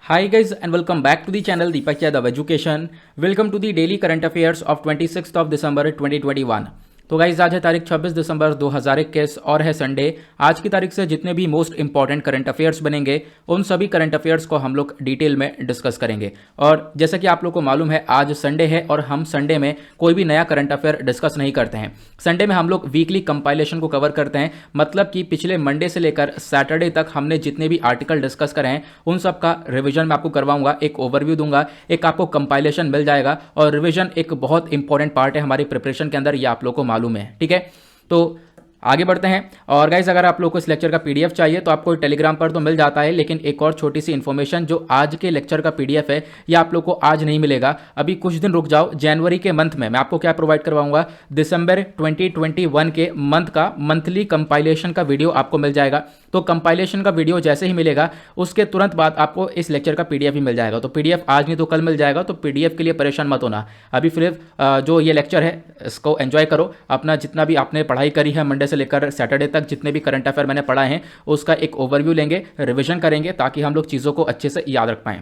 Hi guys and welcome back to the channel Deepak Yadav Education. Welcome to the daily current affairs of 26th of December 2021. तो guys आज है तारीख 26 दिसंबर 2021 और है Sunday. आज की तारीख से जितने भी मोस्ट इंपॉर्टेंट करंट अफेयर्स बनेंगे उन सभी करंट अफेयर्स को हम लोग डिटेल में डिस्कस करेंगे। और जैसा कि आप लोग को मालूम है आज संडे है और हम संडे में कोई भी नया करंट अफेयर डिस्कस नहीं करते हैं। संडे में हम लोग वीकली कंपाइलेशन को कवर करते हैं, मतलब कि पिछले मंडे से लेकर सैटरडे तक हमने जितने भी आर्टिकल डिस्कस करे हैं उन सब का रिविजन मैं आपको करवाऊंगा, एक ओवरव्यू दूंगा, एक आपको कंपाइलेशन मिल जाएगा। और रिविजन एक बहुत इंपॉर्टेंट पार्ट है हमारी प्रिपरेशन के अंदर, ये आप लोग को मालूम है। ठीक है, तो आगे बढ़ते हैं। और गाइज अगर आप लोग को इस लेक्चर का पीडीएफ चाहिए तो आपको टेलीग्राम पर तो मिल जाता है, लेकिन एक और छोटी सी इन्फॉर्मेशन, जो आज के लेक्चर का पीडीएफ है ये आप लोग को आज नहीं मिलेगा, अभी कुछ दिन रुक जाओ। जनवरी के मंथ में मैं आपको क्या प्रोवाइड करवाऊंगा, दिसंबर 2021 के मंथ का मंथली कंपाइलेशन का वीडियो आपको मिल जाएगा। तो कंपाइलेशन का वीडियो जैसे ही मिलेगा उसके तुरंत बाद आपको इस लेक्चर का पीडीएफ भी मिल जाएगा। तो पीडीएफ आज नहीं तो कल मिल जाएगा, तो पीडीएफ के लिए परेशान मत होना। अभी फिर जो ये लेक्चर है इसको एंजॉय करो, अपना जितना भी आपने पढ़ाई करी है मंडे से लेकर सैटरडे तक जितने भी करंट अफेयर मैंने पढ़ा है उसका एक ओवरव्यू लेंगे, रिवीजन करेंगे ताकि हम लोग चीज़ों को अच्छे से याद रख पाएं।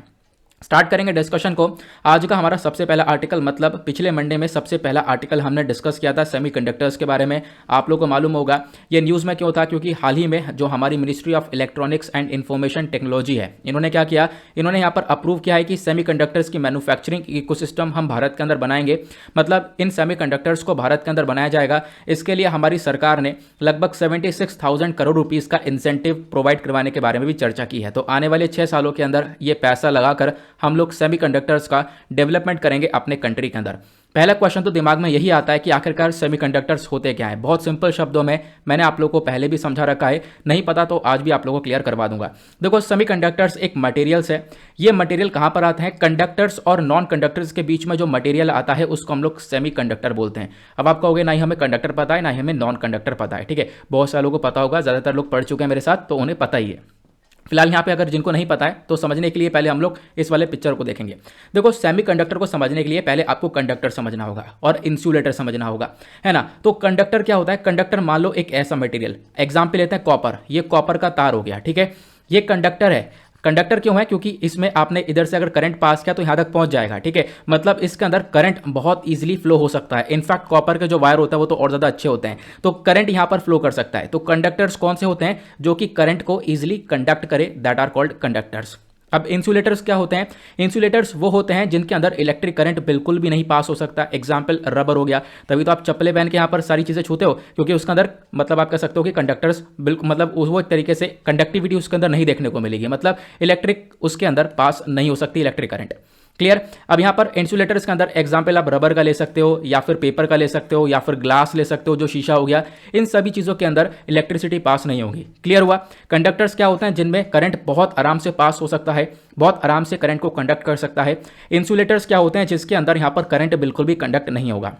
स्टार्ट करेंगे डिस्कशन को। आज का हमारा सबसे पहला आर्टिकल, मतलब पिछले मंडे में सबसे पहला आर्टिकल हमने डिस्कस किया था सेमीकंडक्टर्स के बारे में। आप लोगों को मालूम होगा ये न्यूज़ में क्यों था, क्योंकि हाल ही में जो हमारी ministry of electronics and information technology है, इन्होंने क्या किया, इन्होंने यहाँ पर अप्रूव किया है कि सेमीकंडक्टर्स की मैन्युफैक्चरिंग इकोसिस्टम हम भारत के अंदर बनाएंगे, मतलब इन सेमीकंडक्टर्स को भारत के अंदर बनाया जाएगा। इसके लिए हमारी सरकार ने लगभग 76,000 करोड़ रुपीज़ का इंसेंटिव प्रोवाइड करवाने के बारे में भी चर्चा की है। तो आने वाले 6 सालों के अंदर ये पैसा लगाकर हम लोग सेमीकंडक्टर्स का डेवलपमेंट करेंगे अपने कंट्री के अंदर। पहला क्वेश्चन तो दिमाग में यही आता है कि आखिरकार सेमीकंडक्टर्स होते क्या हैं। बहुत सिंपल शब्दों में मैंने आप लोगों को पहले भी समझा रखा है, नहीं पता तो आज भी आप लोगों को क्लियर करवा दूंगा। देखो सेमीकंडक्टर्स एक मटेरियल्स है। ये मटेरियल कहां पर आते हैं, कंडक्टर्स और नॉन कंडक्टर्स के बीच में जो मटेरियल आता है उसको हम लोग सेमीकंडक्टर बोलते हैं। अब आप कहोगे ना ही हमें कंडक्टर पता है ना ही हमें नॉन कंडक्टर पता है। ठीक है, बहुत सारे लोगों को पता होगा, ज्यादातर लोग पढ़ चुके हैं मेरे साथ तो उन्हें पता ही है। फिलहाल यहाँ पे अगर जिनको नहीं पता है तो समझने के लिए पहले हम लोग इस वाले पिक्चर को देखेंगे। देखो सेमीकंडक्टर को समझने के लिए पहले आपको कंडक्टर समझना होगा और इंसुलेटर समझना होगा, है ना। तो कंडक्टर क्या होता है, कंडक्टर मान लो एक ऐसा मटेरियल, एग्जाम्पल लेते हैं कॉपर, ये कॉपर का तार हो गया। ठीक है, ये कंडक्टर है। कंडक्टर क्यों है, क्योंकि इसमें आपने इधर से अगर करंट पास किया तो यहां तक पहुंच जाएगा। ठीक है, मतलब इसके अंदर करंट बहुत इजीली फ्लो हो सकता है। इनफैक्ट कॉपर के जो वायर होता है वो तो और ज्यादा अच्छे होते हैं, तो करंट यहां पर फ्लो कर सकता है। तो कंडक्टर्स कौन से होते हैं, जो कि करंट को इजीली कंडक्ट करे, दैट आर कॉल्ड कंडक्टर्स। अब इंसुलेटर्स क्या होते हैं, इंसुलेटर्स वो होते हैं जिनके अंदर इलेक्ट्रिक करंट बिल्कुल भी नहीं पास हो सकता। एग्जाम्पल रबर हो गया, तभी तो आप चप्पलें पहन के यहाँ पर सारी चीज़ें छूते हो, क्योंकि उसके अंदर मतलब आप कह सकते हो कि कंडक्टर्स बिल्कुल मतलब वो तरीके से कंडक्टिविटी उसके अंदर नहीं देखने को मिलेगी, मतलब इलेक्ट्रिक उसके अंदर पास नहीं हो सकती इलेक्ट्रिक करंट। क्लियर। अब यहां पर इंसुलेटर्स के अंदर एग्जाम्पल आप रबर का ले सकते हो या फिर पेपर का ले सकते हो या फिर ग्लास ले सकते हो, जो शीशा हो गया, इन सभी चीजों के अंदर इलेक्ट्रिसिटी पास नहीं होगी। क्लियर हुआ। कंडक्टर्स क्या होते हैं, जिनमें करंट बहुत आराम से पास हो सकता है, बहुत आराम से करंट को कंडक्ट कर सकता है। इंसुलेटर्स क्या होते हैं, जिसके अंदर यहां पर करंट बिल्कुल भी कंडक्ट नहीं होगा।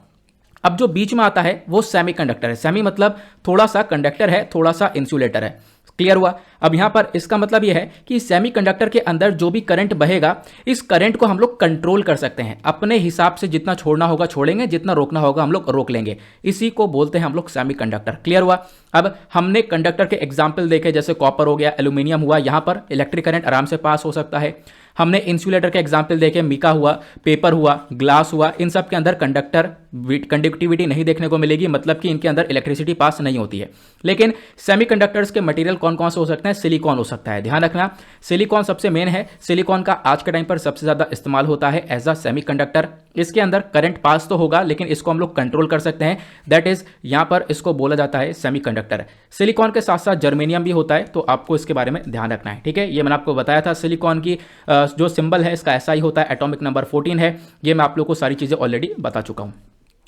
अब जो बीच में आता है वो सेमीकंडक्टर है। सेमी मतलब थोड़ा सा कंडक्टर है, थोड़ा सा इंसुलेटर है। क्लियर हुआ। अब यहां पर इसका मतलब यह है कि सेमीकंडक्टर के अंदर जो भी करंट बहेगा, इस करंट को हम लोग कंट्रोल कर सकते हैं अपने हिसाब से। जितना छोड़ना होगा छोड़ेंगे, जितना रोकना होगा हम लोग रोक लेंगे। इसी को बोलते हैं हम लोग सेमीकंडक्टर। क्लियर हुआ। अब हमने कंडक्टर के एग्जाम्पल देखे, जैसे कॉपर हो गया, एल्यूमिनियम हुआ, यहां पर इलेक्ट्रिक करंट आराम से पास हो सकता है। हमने इंसुलेटर के एग्जाम्पल देखे, मिका हुआ, पेपर हुआ, ग्लास हुआ, इन सब के अंदर कंडक्टिविटी नहीं देखने को मिलेगी, मतलब कि इनके अंदर इलेक्ट्रिसिटी पास नहीं होती है। लेकिन सेमीकंडक्टर्स के मटेरियल कौन कौन से हो सकते हैं, सिलिकॉन हो सकता है। ध्यान रखना, सिलिकॉन सबसे मेन है। सिलिकॉन का आज के टाइम पर सबसे ज्यादा इस्तेमाल होता है एज अ सेमीकंडक्टर। इसके अंदर करंट पास तो होगा लेकिन इसको हम लोग कंट्रोल कर सकते हैं, दैट इज यहां पर इसको बोला जाता है सेमीकंडक्टर। सिलिकॉन के साथ साथ जर्मेनियम भी होता है, तो आपको इसके बारे में ध्यान रखना है। ठीक है, ये मैंने आपको बताया था। सिलिकॉन की जो सिंबल है इसका ऐसा ही होता है, एटॉमिक नंबर 14 है। ये मैं आप लोगों को सारी चीजें ऑलरेडी बता चुका हूं।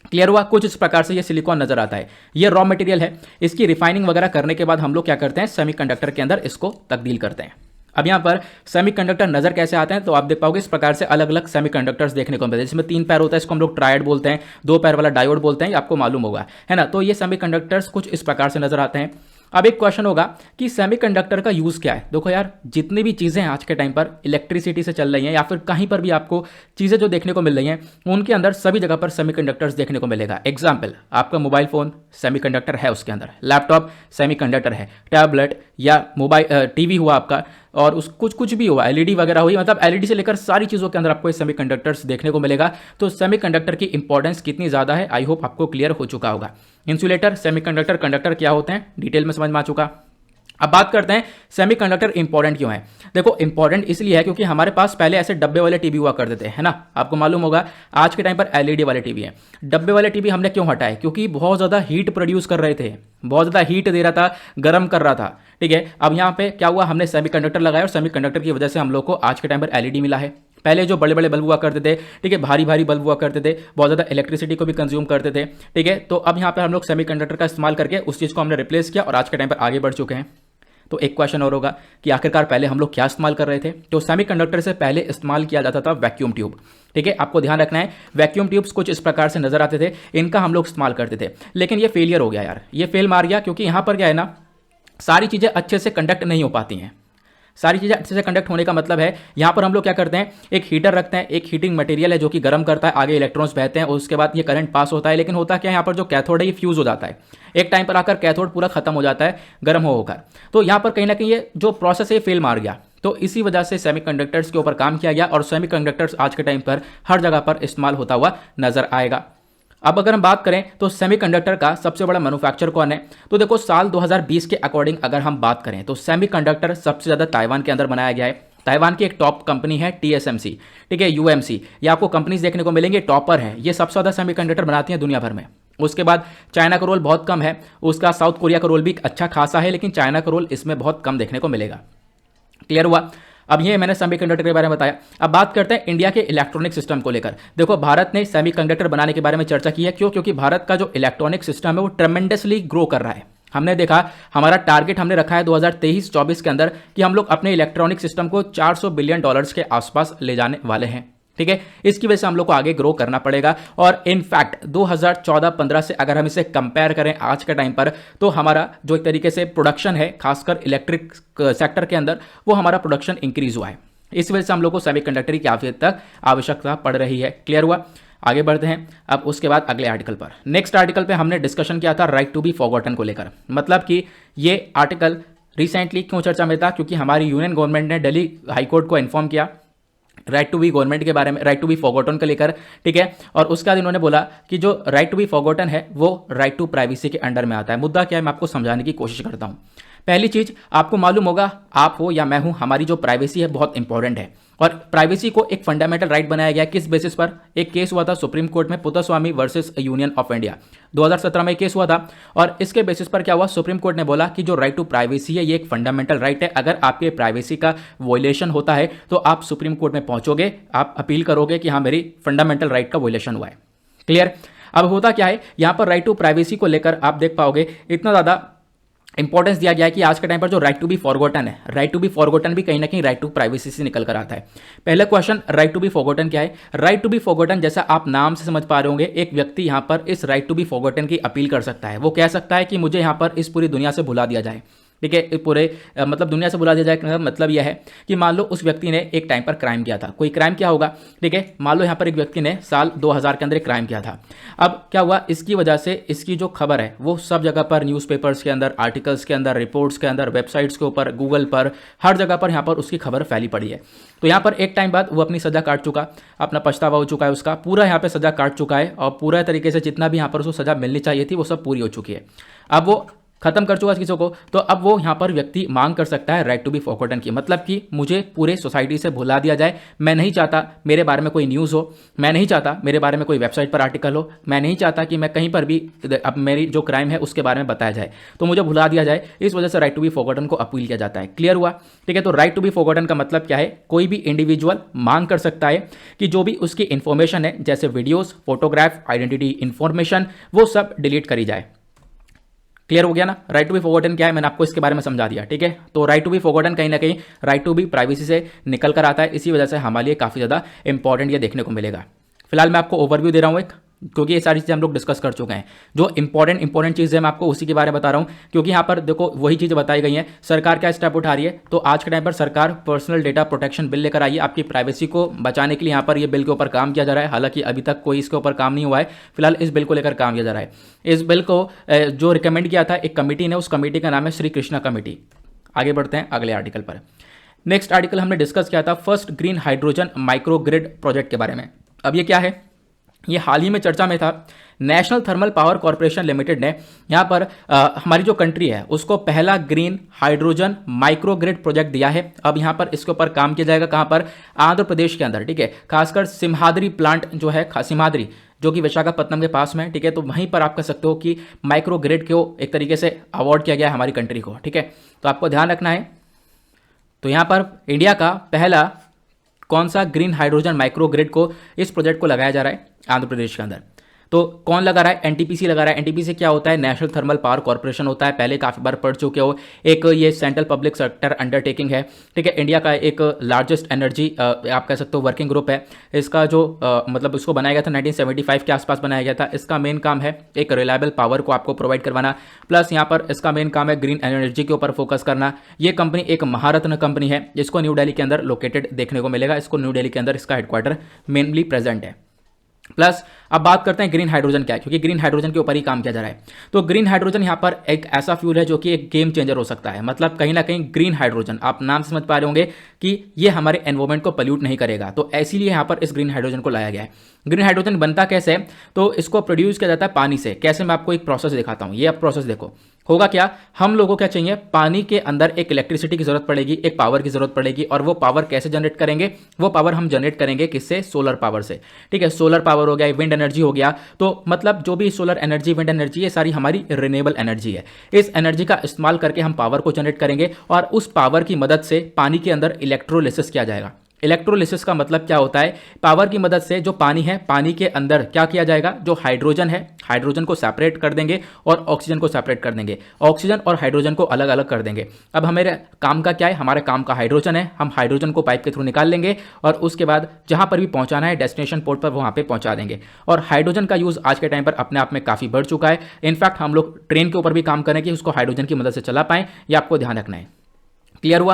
क्लियर हुआ। कुछ इस प्रकार से ये सिलिकॉन नजर आता है। ये रॉ मटेरियल है, इसकी रिफाइनिंग वगैरह करने के बाद हम लोग क्या करते हैं, सेमीकंडक्टर के अंदर इसको तब्दील करते हैं। अब यहाँ पर सेमीकंडक्टर नजर कैसे आते हैं, तो आप देख पाओगे इस प्रकार से अलग अलग सेमीकंडक्टर्स देखने को मिलते हैं। इसमें 3 पैर होता है, इसको हम लोग ट्रायड बोलते हैं, 2 पैर वाला डायोड बोलते हैं, ये आपको मालूम होगा, है ना। तो ये सेमीकंडक्टर्स कुछ इस प्रकार से नजर आते हैं। अब एक क्वेश्चन होगा कि सेमीकंडक्टर का यूज क्या है। देखो यार, जितनी भी चीजें आज के टाइम पर इलेक्ट्रिसिटी से चल रही हैं या फिर कहीं पर भी आपको चीजें जो देखने को मिल रही हैं, उनके अंदर सभी जगह पर सेमीकंडक्टर्स देखने को मिलेगा। एग्जाम्पल, आपका मोबाइल फोन सेमीकंडक्टर है, उसके अंदर लैपटॉप सेमीकंडक्टर है, टैबलेट या मोबाइल टीवी हुआ आपका, और उस कुछ कुछ भी हुआ, एलईडी वगैरह हुई, मतलब एलईडी से लेकर सारी चीज़ों के अंदर आपको सेमीकंडक्टर्स देखने को मिलेगा। तो सेमीकंडक्टर की इंपॉर्टेंस कितनी ज़्यादा है, आई होप आपको क्लियर हो चुका होगा। इंसुलेटर, सेमीकंडक्टर, कंडक्टर क्या होते हैं, डिटेल में समझ में आ चुका। अब बात करते हैं सेमीकंडक्टर इंपॉर्टेंट क्यों है। देखो इंपॉर्टेंट इसलिए है क्योंकि हमारे पास पहले ऐसे डब्बे वाले टीवी हुआ करते थे, है ना, आपको मालूम होगा। आज के टाइम पर एलईडी वाले टीवी हैं। डब्बे वाले टीवी हमने क्यों हटाए, क्योंकि बहुत ज़्यादा हीट प्रोड्यूस कर रहे थे, बहुत ज़्यादा हीट दे रहा था, गर्म कर रहा था, ठीक है। अब यहाँ पे क्या हुआ, हमने सेमीकंडक्टर लगाया और सेमीकंडक्टर की वजह से हम लोग को आज के टाइम पर एलईडी मिला है। पहले जो बड़े बड़े बल्ब हुआ करते थे, ठीक है, भारी भारी बल्ब हुआ करते थे, बहुत ज़्यादा इलेक्ट्रिसिटी को भी कंज्यूम करते थे, ठीक है। तो अब यहाँ पे हम लोग सेमीकंडक्टर का इस्तेमाल करके उस चीज़ को हमने रिप्लेस किया और आज के टाइम पर आगे बढ़ चुके हैं। तो एक क्वेश्चन और होगा कि आखिरकार पहले हम लोग क्या इस्तेमाल कर रहे थे। तो सेमीकंडक्टर से पहले इस्तेमाल किया जाता था वैक्यूम ट्यूब, ठीक है। आपको ध्यान रखना है, वैक्यूम ट्यूब्स कुछ इस प्रकार से नजर आते थे, इनका हम लोग इस्तेमाल करते थे। लेकिन ये फेलियर हो गया यार, ये फेल मार गया, क्योंकि यहाँ पर क्या है ना, सारी चीज़ें अच्छे से कंडक्ट नहीं हो पाती हैं। सारी चीज़ें अच्छे से कंडक्ट होने का मतलब है, यहाँ पर हम लोग क्या करते हैं, एक हीटर रखते हैं, एक हीटिंग मटेरियल है जो कि गर्म करता है, आगे इलेक्ट्रॉन्स बहते हैं और उसके बाद ये करंट पास होता है। लेकिन होता क्या है, यहाँ पर जो कैथोड है ये फ्यूज हो जाता है, एक टाइम पर आकर कैथोड पूरा खत्म हो जाता है गर्म होकर। तो यहाँ पर कहीं ना कहीं ये जो प्रोसेस है फेल मार गया। तो इसी वजह से सेमीकंडक्टर्स के ऊपर काम किया गया और सेमीकंडक्टर्स आज के टाइम पर हर जगह पर इस्तेमाल होता हुआ नजर आएगा। अब अगर हम बात करें तो सेमीकंडक्टर का सबसे बड़ा मैन्युफैक्चर कौन है, तो देखो साल 2020 के अकॉर्डिंग अगर हम बात करें तो सेमीकंडक्टर सबसे ज़्यादा ताइवान के अंदर बनाया गया है। ताइवान की एक टॉप कंपनी है TSMC, ठीक है, UMC, ये आपको कंपनीज देखने को मिलेंगे, टॉपर है, ये सबसे ज़्यादा सेमीकंडक्टर बनाती हैं दुनिया भर में। उसके बाद चाइना का रोल बहुत कम है, उसका साउथ कोरिया का रोल भी अच्छा खासा है, लेकिन चाइना का रोल इसमें बहुत कम देखने को मिलेगा। क्लियर हुआ। अब ये मैंने सेमीकंडक्टर के बारे में बताया। अब बात करते हैं इंडिया के इलेक्ट्रॉनिक सिस्टम को लेकर। देखो भारत ने सेमीकंडक्टर बनाने के बारे में चर्चा की है, क्यों, क्योंकि भारत का जो इलेक्ट्रॉनिक सिस्टम है वो ट्रेमेंडसली ग्रो कर रहा है। हमने देखा, हमारा टारगेट हमने रखा है 2023-24 के अंदर कि हम लोग अपने इलेक्ट्रॉनिक सिस्टम को $400 बिलियन के आसपास ले जाने वाले हैं, ठीक है। इसकी वजह से हम लोग को आगे ग्रो करना पड़ेगा। और इनफैक्ट 2014-15 से अगर हम इसे कंपेयर करें आज के टाइम पर, तो हमारा जो एक तरीके से प्रोडक्शन है खासकर इलेक्ट्रिक सेक्टर के अंदर, वो हमारा प्रोडक्शन इंक्रीज हुआ है। इस वजह से हम लोग को सेमीकंडक्टर की काफ़ी हद तक आवश्यकता पड़ रही है। क्लियर हुआ। आगे बढ़ते हैं अब उसके बाद अगले आर्टिकल पर। नेक्स्ट आर्टिकल पे हमने डिस्कशन किया था राइट टू बी फॉरगॉटन को लेकर। मतलब कि ये आर्टिकल रिसेंटली क्यों चर्चा में था, क्योंकि हमारी यूनियन गवर्नमेंट ने दिल्ली हाईकोर्ट को इन्फॉर्म किया राइट टू बी गवर्नमेंट के बारे में, राइट टू बी फॉरगॉटन को लेकर, ठीक है। और उसके बाद इन्होंने बोला कि जो राइट टू बी फॉरगॉटन है वो राइट टू प्राइवेसी के अंडर में आता है। मुद्दा क्या है, मैं आपको समझाने की कोशिश करता हूँ। पहली चीज, आपको मालूम होगा, आप हो या मैं हूं, हमारी जो प्राइवेसी है बहुत इंपॉर्टेंट है और प्राइवेसी को एक फंडामेंटल राइट बनाया गया। किस बेसिस पर, एक केस हुआ था सुप्रीम कोर्ट में, पुत्तस्वामी वर्सेस यूनियन ऑफ इंडिया, 2017 में केस हुआ था। और इसके बेसिस पर क्या हुआ, सुप्रीम कोर्ट ने बोला कि जो राइट टू प्राइवेसी है ये एक फंडामेंटल राइट है। अगर आपके प्राइवेसी का वॉयलेशन होता है तो आप सुप्रीम कोर्ट में पहुंचोगे, आप अपील करोगे कि हाँ मेरी फंडामेंटल राइट का वॉयलेशन हुआ है। क्लियर। अब होता क्या है, यहां पर राइट टू प्राइवेसी को लेकर आप देख पाओगे इतना ज़्यादा इंपॉर्टेंस दिया गया है कि आज के टाइम पर जो राइट टू बी फॉरगॉटन है, राइट टू बी फॉरगॉटन भी कहीं ना कहीं राइट टू प्राइवेसी से निकल कर आता है। पहला question, right to be forgotten क्या है। राइट टू बी फॉरगॉटन, जैसा आप नाम से समझ पा रहे होंगे, एक व्यक्ति यहां पर इस राइट टू बी फॉरगॉटन की अपील कर सकता है। वो कह सकता है कि मुझे यहां पर इस पूरी दुनिया से भुला दिया जाए, ठीक है, पूरे मतलब दुनिया से बुला दिया जाए। मतलब यह है कि मान लो उस व्यक्ति ने एक टाइम पर क्राइम किया था, कोई क्राइम क्या होगा, ठीक है, मान लो यहाँ पर एक व्यक्ति ने साल 2000 के अंदर एक क्राइम किया था। अब क्या हुआ, इसकी वजह से इसकी जो खबर है वो सब जगह पर, न्यूज़पेपर्स के अंदर, आर्टिकल्स के अंदर, रिपोर्ट्स के अंदर, वेबसाइट्स के ऊपर, गूगल पर, हर जगह पर यहाँ पर उसकी खबर फैली पड़ी है। तो यहाँ पर एक टाइम बाद वो अपनी सज़ा काट चुका, अपना पछतावा हो चुका है, उसका पूरा यहाँ पर सज़ा काट चुका है और पूरा तरीके से जितना भी यहाँ पर उसको सज़ा मिलनी चाहिए थी वो सब पूरी हो चुकी है। अब वो खत्म कर चुका चीज़ों को, तो अब वो यहाँ पर व्यक्ति मांग कर सकता है राइट टू बी फॉरगॉटन की। मतलब कि मुझे पूरे सोसाइटी से भुला दिया जाए, मैं नहीं चाहता मेरे बारे में कोई न्यूज़ हो, मैं नहीं चाहता मेरे बारे में कोई वेबसाइट पर आर्टिकल हो, मैं नहीं चाहता कि मैं कहीं पर भी अब मेरी जो क्राइम है उसके बारे में बताया जाए, तो मुझे भुला दिया जाए। इस वजह से राइट टू बी फॉरगॉटन को अपील किया जाता है। क्लियर हुआ, ठीक है। तो राइट टू बी फॉरगॉटन का मतलब क्या है, कोई भी इंडिविजुअल मांग कर सकता है कि जो भी उसकी इन्फॉर्मेशन है, जैसे वीडियोस, फोटोग्राफ, आइडेंटिटी इन्फॉर्मेशन, वो सब डिलीट करी जाए। क्लियर हो गया ना। राइट टू बी फॉरगॉटन क्या है, मैंने आपको इसके बारे में समझा दिया, ठीक है। तो राइट टू बी फॉरगॉटन कहीं ना कहीं राइट टू बी प्राइवेसी से निकल कर आता है। इसी वजह से हमारे लिए काफ़ी ज़्यादा इंपॉर्टेंट ये देखने को मिलेगा। फिलहाल मैं आपको ओवरव्यू दे रहा हूँ एक, क्योंकि ये सारी चीज़ें हम लोग डिस्कस कर चुके हैं। जो इंपॉर्टेंट चीज़ें मैं आपको उसी के बारे में बता रहा हूँ, क्योंकि यहाँ पर देखो वही चीज़ें बताई गई हैं। सरकार क्या स्टेप उठा रही है, तो आज के टाइम पर सरकार पर्सनल डेटा प्रोटेक्शन बिल लेकर आई है, आपकी प्राइवेसी को बचाने के लिए यहाँ पर ये बिल के ऊपर काम किया जा रहा है। हालांकि अभी तक कोई इसके ऊपर काम नहीं हुआ है, फिलहाल इस बिल को लेकर काम किया जा रहा है। इस बिल को जो रिकमेंड किया था एक कमेटी ने, उस कमेटी का नाम है श्री कृष्णा कमेटी। आगे बढ़ते हैं अगले आर्टिकल पर। नेक्स्ट आर्टिकल हमने डिस्कस किया था first green hydrogen micro grid project के बारे में। अब ये क्या है, ये हाल ही में चर्चा में था। National thermal power corporation limited ने यहाँ पर हमारी जो कंट्री है उसको पहला green hydrogen micro grid project दिया है। अब यहाँ पर इसके ऊपर काम किया जाएगा, कहाँ पर, आंध्र प्रदेश के अंदर, ठीक है। खासकर सिम्हाद्री प्लांट जो है, सिम्हाद्री जो कि विशाखापत्तनम के पास में, ठीक है। तो वहीं पर आप कह सकते हो कि माइक्रो ग्रिड को एक तरीके से अवार्ड किया गया है हमारी कंट्री को, ठीक है। तो आपको ध्यान रखना है। तो यहाँ पर इंडिया का पहला कौन सा ग्रीन हाइड्रोजन माइक्रो ग्रिड को, इस प्रोजेक्ट को लगाया जा रहा है आंध्र प्रदेश के अंदर। तो कौन लगा रहा है, एनटीपीसी लगा रहा है। एनटीपीसी क्या होता है, नेशनल थर्मल पावर कॉर्पोरेशन होता है, पहले काफी बार पढ़ चुके हो। एक ये सेंट्रल पब्लिक सेक्टर अंडरटेकिंग है, ठीक है। इंडिया का एक लार्जेस्ट एनर्जी आप कह सकते हो वर्किंग ग्रुप है। इसका जो मतलब इसको बनाया गया था 1975 के आसपास बनाया गया था। इसका मेन काम है एक रिलायबल पावर को आपको प्रोवाइड करवाना, प्लस यहाँ पर इसका मेन काम है ग्रीन एनर्जी के ऊपर फोकस करना। ये कंपनी एक महारत्न कंपनी है, इसको न्यू दिल्ली के अंदर लोकेटेड देखने को मिलेगा। इसको न्यू दिल्ली के अंदर इसका हेडक्वार्टर मेनली प्रेजेंट है। प्लस अब बात करते हैं ग्रीन हाइड्रोजन क्या है, क्योंकि ग्रीन हाइड्रोजन के ऊपर ही काम किया जा रहा है। तो ग्रीन हाइड्रोजन यहाँ पर एक ऐसा फ्यूल है जो कि एक गेम चेंजर हो सकता है। मतलब कहीं ना कहीं ग्रीन हाइड्रोजन, आप नाम समझ पा रहे होंगे कि ये हमारे एनवायरमेंट को पॉल्यूट नहीं करेगा। तो इसीलिए यहाँ पर इस ग्रीन हाइड्रोजन को लाया गया है। ग्रीन हाइड्रोजन बनता कैसे है, तो इसको प्रोड्यूस किया जाता है पानी से। कैसे, मैं आपको एक प्रोसेस दिखाता हूँ। ये आप प्रोसेस देखो, होगा क्या, हम लोगों को क्या चाहिए, पानी के अंदर एक इलेक्ट्रिसिटी की जरूरत पड़ेगी, एक पावर की जरूरत पड़ेगी। और वो पावर कैसे जनरेट करेंगे, वो पावर हम जनरेट करेंगे किससे, सोलर पावर से, ठीक है। सोलर पावर हो गया, विंड एनर्जी हो गया। तो मतलब जो भी सोलर एनर्जी, विंड एनर्जी, ये सारी हमारी रिन्यूएबल एनर्जी है। इस एनर्जी का इस्तेमाल करके हम पावर को जनरेट करेंगे और उस पावर की मदद से पानी के अंदर इलेक्ट्रोलिसिस किया जाएगा। इलेक्ट्रोलिसिस का मतलब क्या होता है, पावर की मदद से जो पानी है, पानी के अंदर क्या किया जाएगा, जो हाइड्रोजन है, हाइड्रोजन को सेपरेट कर देंगे और ऑक्सीजन को सेपरेट कर देंगे। ऑक्सीजन और हाइड्रोजन को अलग अलग कर देंगे। अब हमारे काम का क्या है, हमारे काम का हाइड्रोजन है, हम हाइड्रोजन को पाइप के थ्रू निकाल लेंगे और उसके बाद जहां पर भी पहुंचाना है डेस्टिनेशन पोर्ट पर वहां पे पहुंचा देंगे। और हाइड्रोजन का यूज आज के टाइम पर अपने आप में काफी बढ़ चुका है। इनफैक्ट हम लोग ट्रेन के ऊपर भी काम करें कि उसको हाइड्रोजन की मदद से चला पाएं, ये आपको ध्यान रखना है। क्लियर हुआ,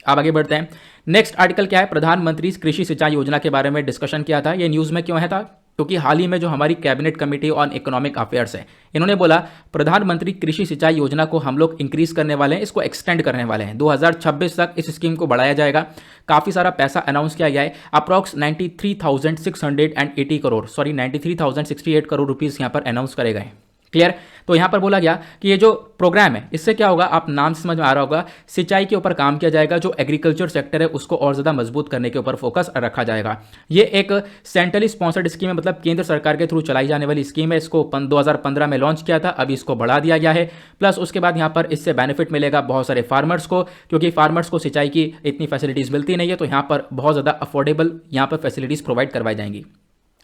अब आगे बढ़ते हैं। नेक्स्ट आर्टिकल क्या है, प्रधानमंत्री कृषि सिंचाई योजना के बारे में डिस्कशन किया था। ये न्यूज़ में क्यों है था, क्योंकि हाल ही में जो हमारी cabinet committee on economic affairs है, इन्होंने बोला प्रधानमंत्री कृषि सिंचाई योजना को हम लोग इंक्रीज करने वाले हैं, इसको एक्सटेंड करने वाले हैं। 2026 तक इस स्कीम को बढ़ाया जाएगा। काफ़ी सारा पैसा अनाउंस किया गया है, approx 93,680 crore, sorry 93,068 crore rupees यहाँ पर अनाउंस करे गए। क्लियर। तो यहां पर बोला गया कि ये जो प्रोग्राम है, इससे क्या होगा, आप नाम समझ में आ रहा होगा, सिंचाई के ऊपर काम किया जाएगा। जो एग्रीकल्चर सेक्टर है उसको और ज़्यादा मजबूत करने के ऊपर फोकस रखा जाएगा। ये एक सेंट्रली स्पॉन्सर्ड स्कीम है, मतलब केंद्र सरकार के थ्रू चलाई जाने वाली स्कीम है। इसको 2015 में लॉन्च किया था, अभी इसको बढ़ा दिया गया है। प्लस उसके बाद यहाँ पर इससे बेनिफिट मिलेगा बहुत सारे फार्मर्स को, क्योंकि फार्मर्स को सिंचाई की इतनी फैसिलिटीज़ मिलती नहीं है। तो यहाँ पर बहुत ज़्यादा अफोर्डेबल यहाँ पर फैसिलिटीज़ प्रोवाइड करवाई जाएंगी।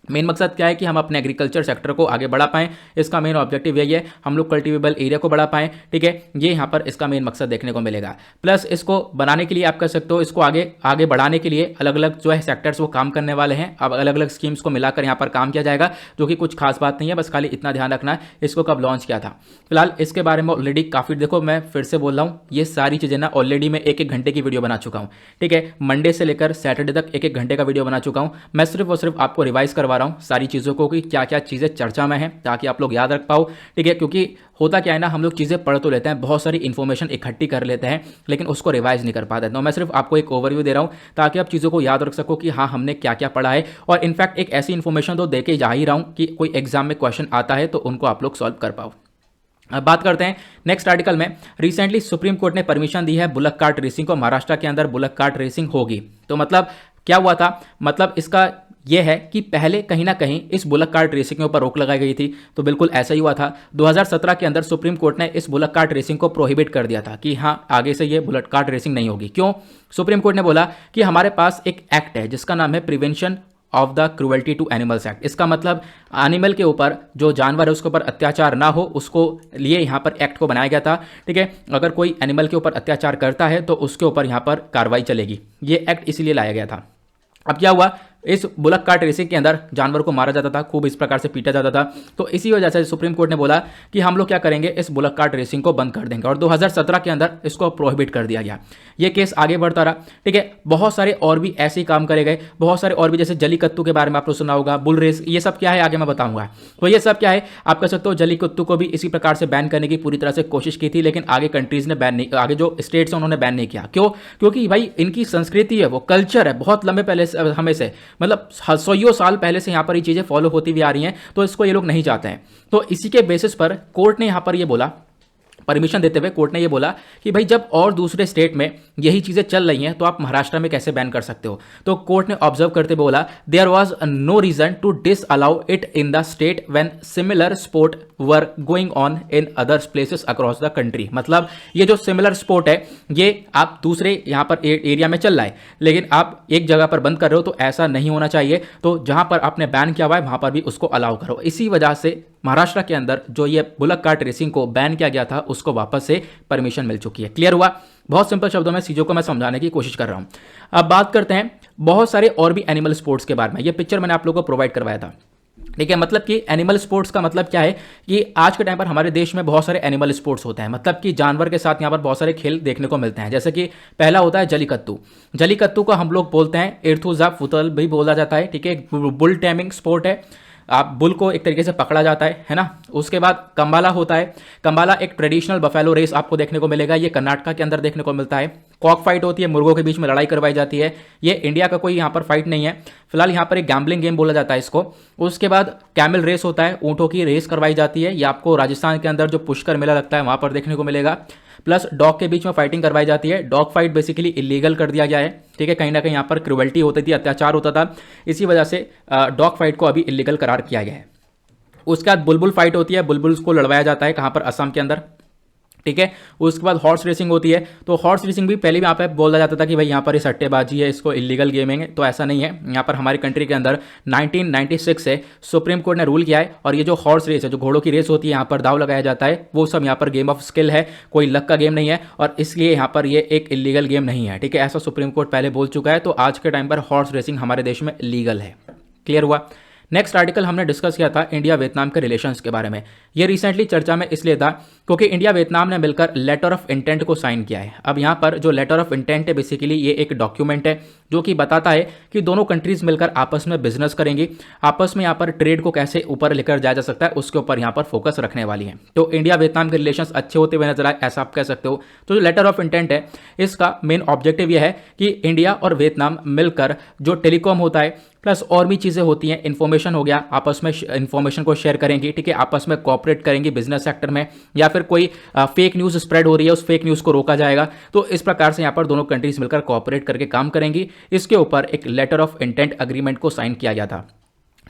मेन मकसद क्या है कि हम अपने एग्रीकल्चर सेक्टर को आगे बढ़ा पाएं। इसका मेन ऑब्जेक्टिव यही है, हम लोग कल्टिवेबल एरिया को बढ़ा पाएं, ठीक है। ये यहाँ पर इसका मेन मकसद देखने को मिलेगा। प्लस इसको बनाने के लिए आप कह सकते हो, इसको आगे बढ़ाने के लिए अलग अलग जो है सेक्टर्स वो काम करने वाले हैं। अब अलग अलग स्कीम्स को मिलाकर यहाँ पर काम किया जाएगा, जो कि कुछ खास बात नहीं है, बस खाली इतना ध्यान रखना है इसको कब लॉन्च किया था। फिलहाल इसके बारे में ऑलरेडी काफ़ी, देखो मैं फिर से बोल रहा हूँ, ये सारी चीज़ें ना ऑलरेडी मैं एक घंटे की वीडियो बना चुका हूँ, ठीक है। मंडे से लेकर सैटरडे तक एक घंटे का वीडियो बना चुका हूँ। मैं सिर्फ और सिर्फ आपको रिवाइज करवा रहा हूँ सारी चीज़ों को कि क्या क्या चीज़ें चर्चा में हैं, ताकि आप लोग याद रख पाओ, ठीक है। क्योंकि होता क्या है ना, हम लोग चीज़ें पढ़ तो लेते हैं, बहुत सारी इन्फॉर्मेशन इकट्ठी कर लेते हैं, लेकिन उसको रिवाइज नहीं कर पाते। तो मैं सिर्फ आपको एक ओवरव्यू दे रहा हूँ ताकि आप चीज़ों को याद रख सको कि हाँ हमने क्या क्या पढ़ा है। और इनफैक्ट एक ऐसी इन्फॉर्मेशन तो दे के जा ही रहा हूँ कि कोई एग्जाम में क्वेश्चन आता है तो उनको आप लोग सॉल्व कर पाओ। अब बात करते हैं नेक्स्ट आर्टिकल में। रिसेंटली सुप्रीम कोर्ट ने परमिशन दी है बुलक कार्ट रेसिंग को, महाराष्ट्र के अंदर बुलक कार्ट रेसिंग होगी। तो मतलब क्या हुआ था, मतलब इसका यह है कि पहले कहीं ना कहीं इस बुलक कार्ट रेसिंग के ऊपर रोक लगाई गई थी। तो बिल्कुल ऐसा ही हुआ था। 2017 के अंदर सुप्रीम कोर्ट ने इस बुलक कार्ट रेसिंग को प्रोहिबिट कर दिया था कि हाँ आगे से ये बुलक कार्ट रेसिंग नहीं होगी। क्यों? सुप्रीम कोर्ट ने बोला कि हमारे पास एक एक्ट है जिसका नाम है prevention of the cruelty to animals act. इसका मतलब एनिमल के ऊपर, जो जानवर है उसके ऊपर अत्याचार ना हो, उसको लिए यहाँ पर एक्ट को बनाया गया था, ठीक है। अगर कोई एनिमल के ऊपर अत्याचार करता है तो उसके ऊपर यहाँ पर कार्रवाई चलेगी। ये एक्ट इसीलिए लाया गया था। अब क्या हुआ, इस बुलक कार्ट रेसिंग के अंदर जानवर को मारा जाता था, खूब इस प्रकार से पीटा जाता था। तो इसी वजह से सुप्रीम कोर्ट ने बोला कि हम लोग क्या करेंगे, इस बुलक कार्ट रेसिंग को बंद कर देंगे और 2017 के अंदर इसको प्रोहिबिट कर दिया गया। ये केस आगे बढ़ता रहा, ठीक है। बहुत सारे और भी ऐसे ही काम करे गए, बहुत सारे और भी, जैसे जलीकट्टू के बारे में आपने सुना होगा, बुल रेस, ये सब क्या है आगे मैं बताऊंगा। तो ये सब क्या है आप कह सकते हो, जलीकट्टू को भी इसी प्रकार से बैन करने की पूरी तरह से कोशिश की थी, लेकिन आगे कंट्रीज ने बैन नहीं, आगे जो स्टेट्स हैं उन्होंने बैन नहीं किया। क्यों? क्योंकि भाई इनकी संस्कृति है, वो कल्चर है, बहुत लंबे पहले से, हमें से मतलब सौ साल पहले से यहाँ पर ये चीजें फॉलो होती भी आ रही हैं, तो इसको ये लोग नहीं चाहते हैं। तो इसी के बेसिस पर कोर्ट ने यहाँ पर ये बोला, परमिशन देते हुए कोर्ट ने ये बोला कि भाई जब और दूसरे स्टेट में यही चीजें चल रही हैं तो आप महाराष्ट्र में कैसे बैन कर सकते हो। तो कोर्ट ने ऑब्जर्व करते हुए बोला there was no reason to disallow it in the state when similar sport were going on in other places across the country. मतलब ये जो सिमिलर स्पोर्ट है ये आप दूसरे यहाँ पर एरिया में चल रहा है, लेकिन आप एक जगह पर बंद कर रहे हो, तो ऐसा नहीं होना चाहिए। तो जहां पर आपने बैन किया हुआ है वहां पर भी उसको अलाउ करो। इसी वजह से महाराष्ट्र के अंदर जो ये बुलक कार्ट रेसिंग को बैन किया गया था उसको वापस से परमिशन मिल चुकी है। क्लियर हुआ? बहुत सिंपल शब्दों में चीज़ों को मैं समझाने की कोशिश कर रहा हूं। अब बात करते हैं बहुत सारे और भी एनिमल स्पोर्ट्स के बारे में। ये पिक्चर मैंने आप लोगों को प्रोवाइड करवाया था, ठीक है। मतलब कि एनिमल स्पोर्ट्स का मतलब क्या है कि आज के टाइम पर हमारे देश में बहुत सारे एनिमल स्पोर्ट्स होते हैं, मतलब कि जानवर के साथ यहाँ पर बहुत सारे खेल देखने को मिलते हैं। जैसे कि पहला होता है जलीकट्टू। जलीकट्टू को हम लोग बोलते हैं इर्थुजा फुतल भी बोला जाता है, ठीक है। बुल टेमिंग स्पोर्ट है, आप बुल को एक तरीके से पकड़ा जाता है ना। उसके बाद कंबाला होता है। कंबाला एक ट्रेडिशनल बफेलो रेस आपको देखने को मिलेगा, ये कर्नाटका के अंदर देखने को मिलता है। कॉक फाइट होती है, मुर्गों के बीच में लड़ाई करवाई जाती है। ये इंडिया का कोई यहाँ पर फाइट नहीं है, फिलहाल यहाँ पर एक गैम्बलिंग गेम बोला जाता है इसको। उसके बाद कैमल रेस होता है, ऊँटों की रेस करवाई जाती है। ये आपको राजस्थान के अंदर जो पुष्कर मेला लगता है वहाँ पर देखने को मिलेगा। प्लस डॉग के बीच में फाइटिंग करवाई जाती है। डॉग फाइट बेसिकली इलीगल कर दिया गया है, ठीक है। कहीं ना कहीं यहाँ पर क्रुएल्टी होती थी, अत्याचार होता था, इसी वजह से डॉग फाइट को अभी इलीगल करार किया गया है। उसके बाद बुलबुल फाइट होती है, बुलबुल को लड़वाया जाता है, कहाँ पर? असम के अंदर, ठीक है। उसके बाद हॉर्स रेसिंग होती है। तो हॉर्स रेसिंग भी पहले भी यहाँ पे बोला जाता था कि भाई यहाँ पर ये सट्टेबाजी है, इसको इलीगल गेमिंग है, तो ऐसा नहीं है। यहाँ पर हमारी कंट्री के अंदर 1996 से सुप्रीम कोर्ट ने रूल किया है, और ये जो हॉर्स रेस है, जो घोड़ों की रेस होती है, यहाँ पर दाव लगाया जाता है, वो सब यहाँ पर गेम ऑफ स्किल है, कोई लक का गेम नहीं है, और इसलिए यहाँ पर ये एक इलीगल गेम नहीं है, ठीक है। ऐसा सुप्रीम कोर्ट पहले बोल चुका है। तो आज के टाइम पर हॉर्स रेसिंग हमारे देश में लीगल है। क्लियर हुआ? नेक्स्ट आर्टिकल हमने डिस्कस किया था इंडिया वियतनाम के रिलेशंस के बारे में। ये रिसेंटली चर्चा में इसलिए था क्योंकि इंडिया वियतनाम ने मिलकर लेटर ऑफ इंटेंट को साइन किया है। अब यहाँ पर जो लेटर ऑफ इंटेंट है बेसिकली ये एक डॉक्यूमेंट है जो कि बताता है कि दोनों कंट्रीज मिलकर आपस में बिजनेस करेंगी, आपस में यहाँ पर ट्रेड को कैसे ऊपर लेकर जाया जा सकता है उसके ऊपर यहाँ पर फोकस रखने वाली है। तो इंडिया वियतनाम के रिलेशंस अच्छे होते हुए नजर आए, ऐसा आप कह सकते हो। तो जो लेटर ऑफ इंटेंट है इसका मेन ऑब्जेक्टिव यह है कि इंडिया और वियतनाम मिलकर जो टेलीकॉम होता है प्लस और भी चीज़ें होती हैं, इन्फॉर्मेशन हो गया, आपस में इन्फॉर्मेशन को शेयर करेंगी, ठीक है। आपस में कोऑपरेट करेंगी बिजनेस सेक्टर में, या फिर कोई फेक न्यूज़ स्प्रेड हो रही है उस फेक न्यूज़ को रोका जाएगा। तो इस प्रकार से यहाँ पर दोनों कंट्रीज मिलकर कोऑपरेट करके काम करेंगी। इसके ऊपर एक लेटर ऑफ इंटेंट एग्रीमेंट को साइन किया गया था,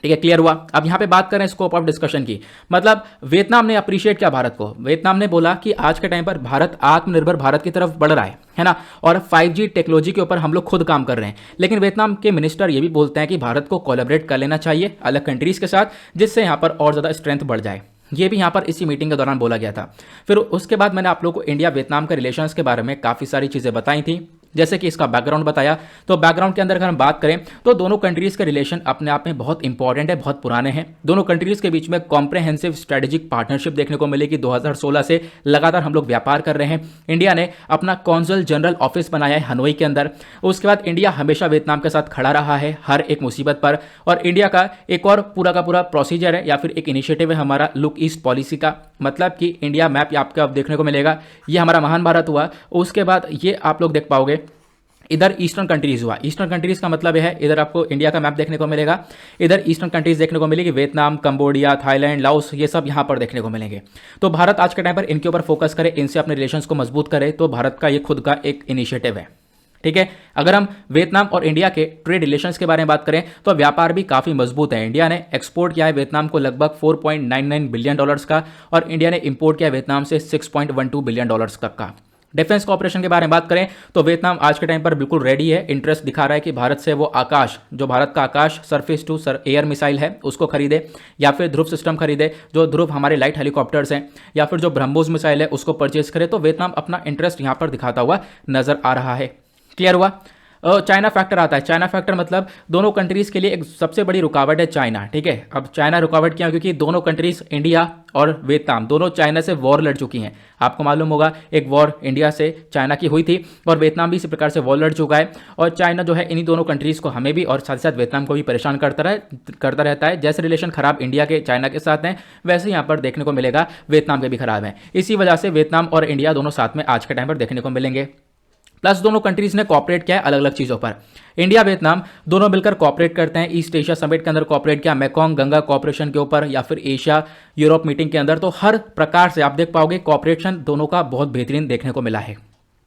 ठीक है। क्लियर हुआ? अब यहां पे बात करें स्कोप ऑफ डिस्कशन की, मतलब वियतनाम ने अप्रिशिएट किया भारत को। वियतनाम ने बोला कि आज के टाइम पर भारत आत्मनिर्भर भारत की तरफ बढ़ रहा है ना, और 5G टेक्नोलॉजी के ऊपर हम लोग खुद काम कर रहे हैं। लेकिन वियतनाम के मिनिस्टर ये भी बोलते हैं कि भारत को कोलैबोरेट कर लेना चाहिए अलग कंट्रीज के साथ, जिससे यहाँ पर और ज़्यादा स्ट्रेंथ बढ़ जाए। ये भी यहाँ पर इसी मीटिंग के दौरान बोला गया था। फिर उसके बाद मैंने आप लोगों को इंडिया वियतनाम के रिलेशंस के बारे में काफ़ी सारी चीज़ें बताई थी, जैसे कि इसका बैकग्राउंड बताया। तो बैकग्राउंड के अंदर अगर हम बात करें तो दोनों कंट्रीज़ के रिलेशन अपने आप में बहुत इंपॉर्टेंट है, बहुत पुराने हैं। दोनों कंट्रीज़ के बीच में कॉम्प्रहेंसिव स्ट्रेटेजिक पार्टनरशिप देखने को मिलेगी। 2016 से लगातार हम लोग व्यापार कर रहे हैं। इंडिया ने अपना कॉन्सुल जनरल ऑफिस बनाया है हनोई के अंदर। उसके बाद इंडिया हमेशा वियतनाम के साथ खड़ा रहा है हर एक मुसीबत पर। और इंडिया का एक और पूरा का पूरा प्रोसीजर है या फिर एक इनिशिएटिव है हमारा लुक ईस्ट पॉलिसी का, मतलब कि इंडिया मैप आपको अब देखने को मिलेगा। ये हमारा महान भारत हुआ। उसके बाद ये आप लोग देख पाओगे इधर ईस्टर्न कंट्रीज हुआ। ईस्टर्न कंट्रीज का मतलब यह है इधर आपको इंडिया का मैप देखने को मिलेगा, इधर ईस्टर्न कंट्रीज देखने को मिलेगी, वियतनाम, कंबोडिया, थाईलैंड, लाओस, ये सब यहाँ पर देखने को मिलेंगे। तो भारत आज के टाइम पर इनके ऊपर फोकस करे, इनसे अपने रिलेशंस को मजबूत करे, तो भारत का ये खुद का एक इनिशिएटिव है, ठीक है। अगर हम वियतनाम और इंडिया के ट्रेड रिलेशंस के बारे में बात करें तो व्यापार भी काफी मजबूत है। इंडिया ने एक्सपोर्ट किया है वियतनाम को लगभग $4.99 बिलियन का, और इंडिया ने इंपोर्ट किया है वियतनाम से $6.12 बिलियन तक का। डिफेंस कॉपरेशन के बारे में बात करें तो वियतनाम आज के टाइम पर बिल्कुल रेडी है, इंटरेस्ट दिखा रहा है कि भारत से वो आकाश, जो भारत का आकाश सरफेस टू एयर मिसाइल है उसको खरीदे, या फिर ध्रुव सिस्टम खरीदे, जो ध्रुव हमारे लाइट हेलीकॉप्टर्स हैं, या फिर जो ब्रह्मोस मिसाइल है उसको परचेज करे। तो वियतनाम अपना इंटरेस्ट यहाँ पर दिखाता हुआ नजर आ रहा है। क्लियर हुआ? चाइना फैक्टर आता है। चाइना फैक्टर मतलब दोनों कंट्रीज़ के लिए एक सबसे बड़ी रुकावट है चाइना, ठीक है। अब चाइना रुकावट क्यों? क्योंकि दोनों कंट्रीज़ इंडिया और वियतनाम दोनों चाइना से वॉर लड़ चुकी हैं। आपको मालूम होगा एक वॉर इंडिया से चाइना की हुई थी और वियतनाम भी इसी प्रकार से वॉर लड़ चुका है। और चाइना जो है इन्हीं दोनों कंट्रीज़ को, हमें भी और साथ साथ वियतनाम को भी परेशान करता रहता है। जैसे रिलेशन खराब इंडिया के चाइना के साथ हैं, वैसे यहाँ पर देखने को मिलेगा वियतनाम के भी खराब हैं। इसी वजह से वियतनाम और इंडिया दोनों साथ में आज के टाइम पर देखने को मिलेंगे। प्लस दोनों कंट्रीज ने कॉपरेट किया है अलग अलग चीज़ों पर। इंडिया वियतनाम दोनों मिलकर कॉपरेट करते हैं। ईस्ट एशिया समिट के अंदर कॉपरेट किया, मैकोंग गंगा कॉपरेशन के ऊपर, या फिर एशिया यूरोप मीटिंग के अंदर। तो हर प्रकार से आप देख पाओगे कॉपरेशन दोनों का बहुत बेहतरीन देखने को मिला है।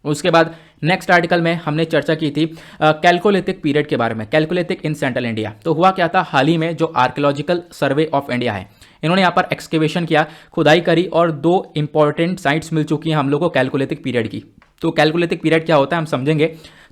उसके बाद नेक्स्ट आर्टिकल में हमने चर्चा की थी कैलकोलिथिक पीरियड के बारे में, कैलकोलिथिक इन सेंट्रल इंडिया। तो हुआ क्या था, हाल ही में जो आर्कियोलॉजिकल सर्वे ऑफ इंडिया है, इन्होंने यहाँ पर एक्सकेवेशन किया, खुदाई करी और 2 इंपॉर्टेंट साइट्स मिल चुकी हैं हम लोग को कैलकोलिथिक पीरियड की। तो कैलकोलिथिक पीरियड क्या होता है हम समझेंगे।